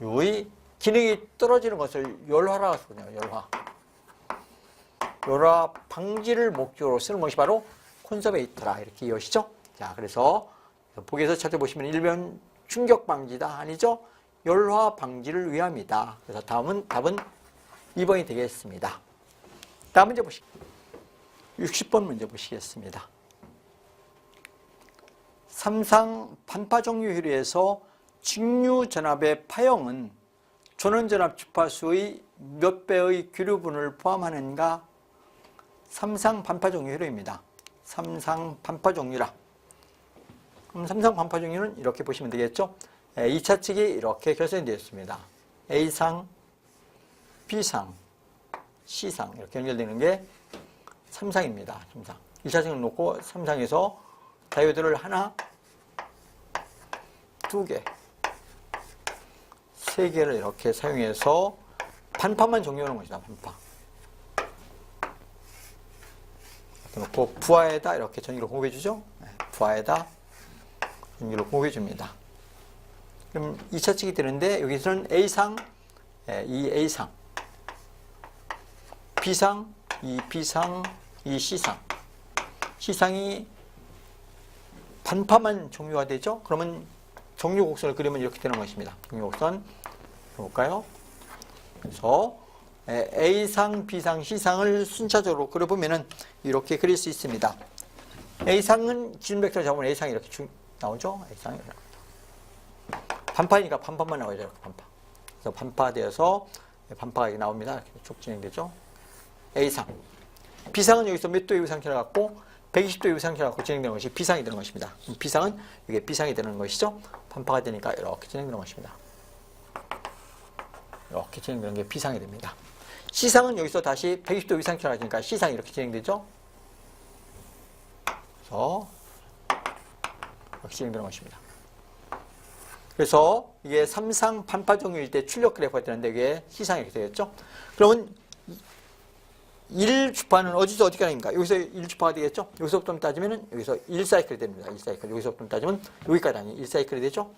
유의 기능이 떨어지는 것을 열화라고 쓰거든요. 열화 방지를 목적으로 쓰는 것이 바로 콘서베이터라 이렇게 이어지죠. 자, 그래서 보기에서 찾아보시면 1번 충격 방지다 아니죠? 열화 방지를 위함이다. 그래서 답은 2번이 되겠습니다. 다음 문제 보시죠. 60번 문제 보시겠습니다. 삼상 반파 종류 효리에서 직류 전압의 파형은 전원전압 주파수의 몇 배의 교류분을 포함하는가? 삼상 반파 종류 효리입니다. 삼상 반파 종류라. 그럼 삼상 반파 종류는 이렇게 보시면 되겠죠? 2차 측이 이렇게 결선이 되어 있습니다. A상, B상, C상 이렇게 연결되는 게 3상입니다. 3상. 2차 측을 놓고 3상에서 다이오드를 하나, 2개, 3개를 이렇게 사용해서 반파만 정리하는 것이다. 반파. 이렇게 놓고 부하에다 이렇게 전기를 공급해 주죠. 부하에다 전기를 공급해 줍니다. 그럼 2차 측이 되는데 여기서는 A상, 이 A상, B상, 이 B상, 이 C상. C상이 반파만 종류가 되죠. 그러면 종류 곡선을 그리면 이렇게 되는 것입니다. 종류 곡선 볼까요? 그래서 A상, B상, C상을 순차적으로 그려보면은 이렇게 그릴 수 있습니다. A상은 기준 벡터를 잡으면 A상이 이렇게 쭉 나오죠. A상이 이렇게. 반파이니까 반파만 나와야 돼요. 반파. 그래서 반파되어서 반파가 이렇게 나옵니다. 이렇게 쭉 진행되죠. A상. B상은 여기서 몇 도 이상 지나갔고 120도 이상 결합 진행되는 것이 비상이 되는 것입니다. 비상은 이게 비상이 되는 것이죠. 반파가 되니까 이렇게 진행되는 것입니다. 이렇게 진행되는 게 비상이 됩니다. C상은 여기서 다시 120도 이상 결합이니까 C상이 이렇게 진행되죠. 그래서 이렇게 진행되는 것입니다. 그래서 이게 3상 반파 종류일 때 출력 그래프가 되는데 이게 C상이 이렇게 되겠죠. 그러면 1주파는 어디서 어디까지인가? 여기서 1주파가 되겠죠? 여기서부터 따지면 여기서 1사이클이 됩니다. 1사이클. 여기서부터 따지면 여기까지 아니 1사이클이 되죠?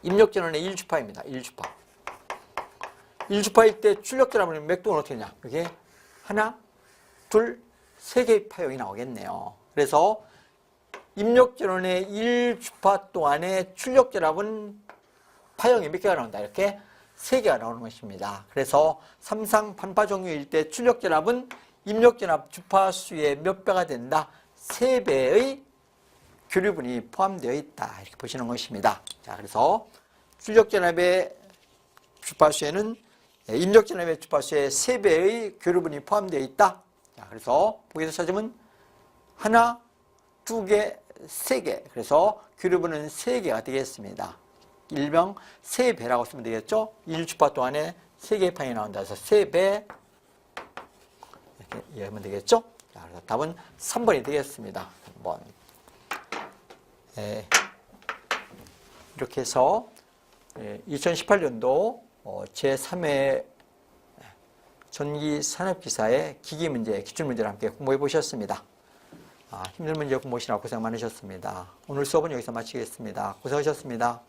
입력전원의 1주파입니다. 1주파. 1주파일 때 출력전압은 맥동은 어떻게 되냐? 이게 하나, 둘, 세 개의 파형이 나오겠네요. 그래서 입력전원의 1주파 동안의 출력전압은 파형이 몇 개가 나온다? 이렇게 3개가 나오는 것입니다. 그래서 3상 반파 종류일 때 출력전압은 입력전압 주파수의 몇 배가 된다? 3배의 교류분이 포함되어 있다. 이렇게 보시는 것입니다. 자, 그래서 출력전압의 주파수에는 입력전압의 주파수의 3배의 교류분이 포함되어 있다. 자, 그래서 보기에서 찾으면 하나, 두 개, 세 개. 그래서 교류분은 3개가 되겠습니다. 일명 3배라고 쓰면 되겠죠? 1주파 동안에 3개의 파형이 나온다 해서 3배 이렇게 이해하면 되겠죠? 자, 그래서 답은 3번이 되겠습니다. 3번. 이렇게 해서 2018년도 제3회 전기산업기사의 기기문제, 기출문제를 함께 공부해 보셨습니다. 힘든 문제 공부하시느라 고생 많으셨습니다. 오늘 수업은 여기서 마치겠습니다. 고생하셨습니다.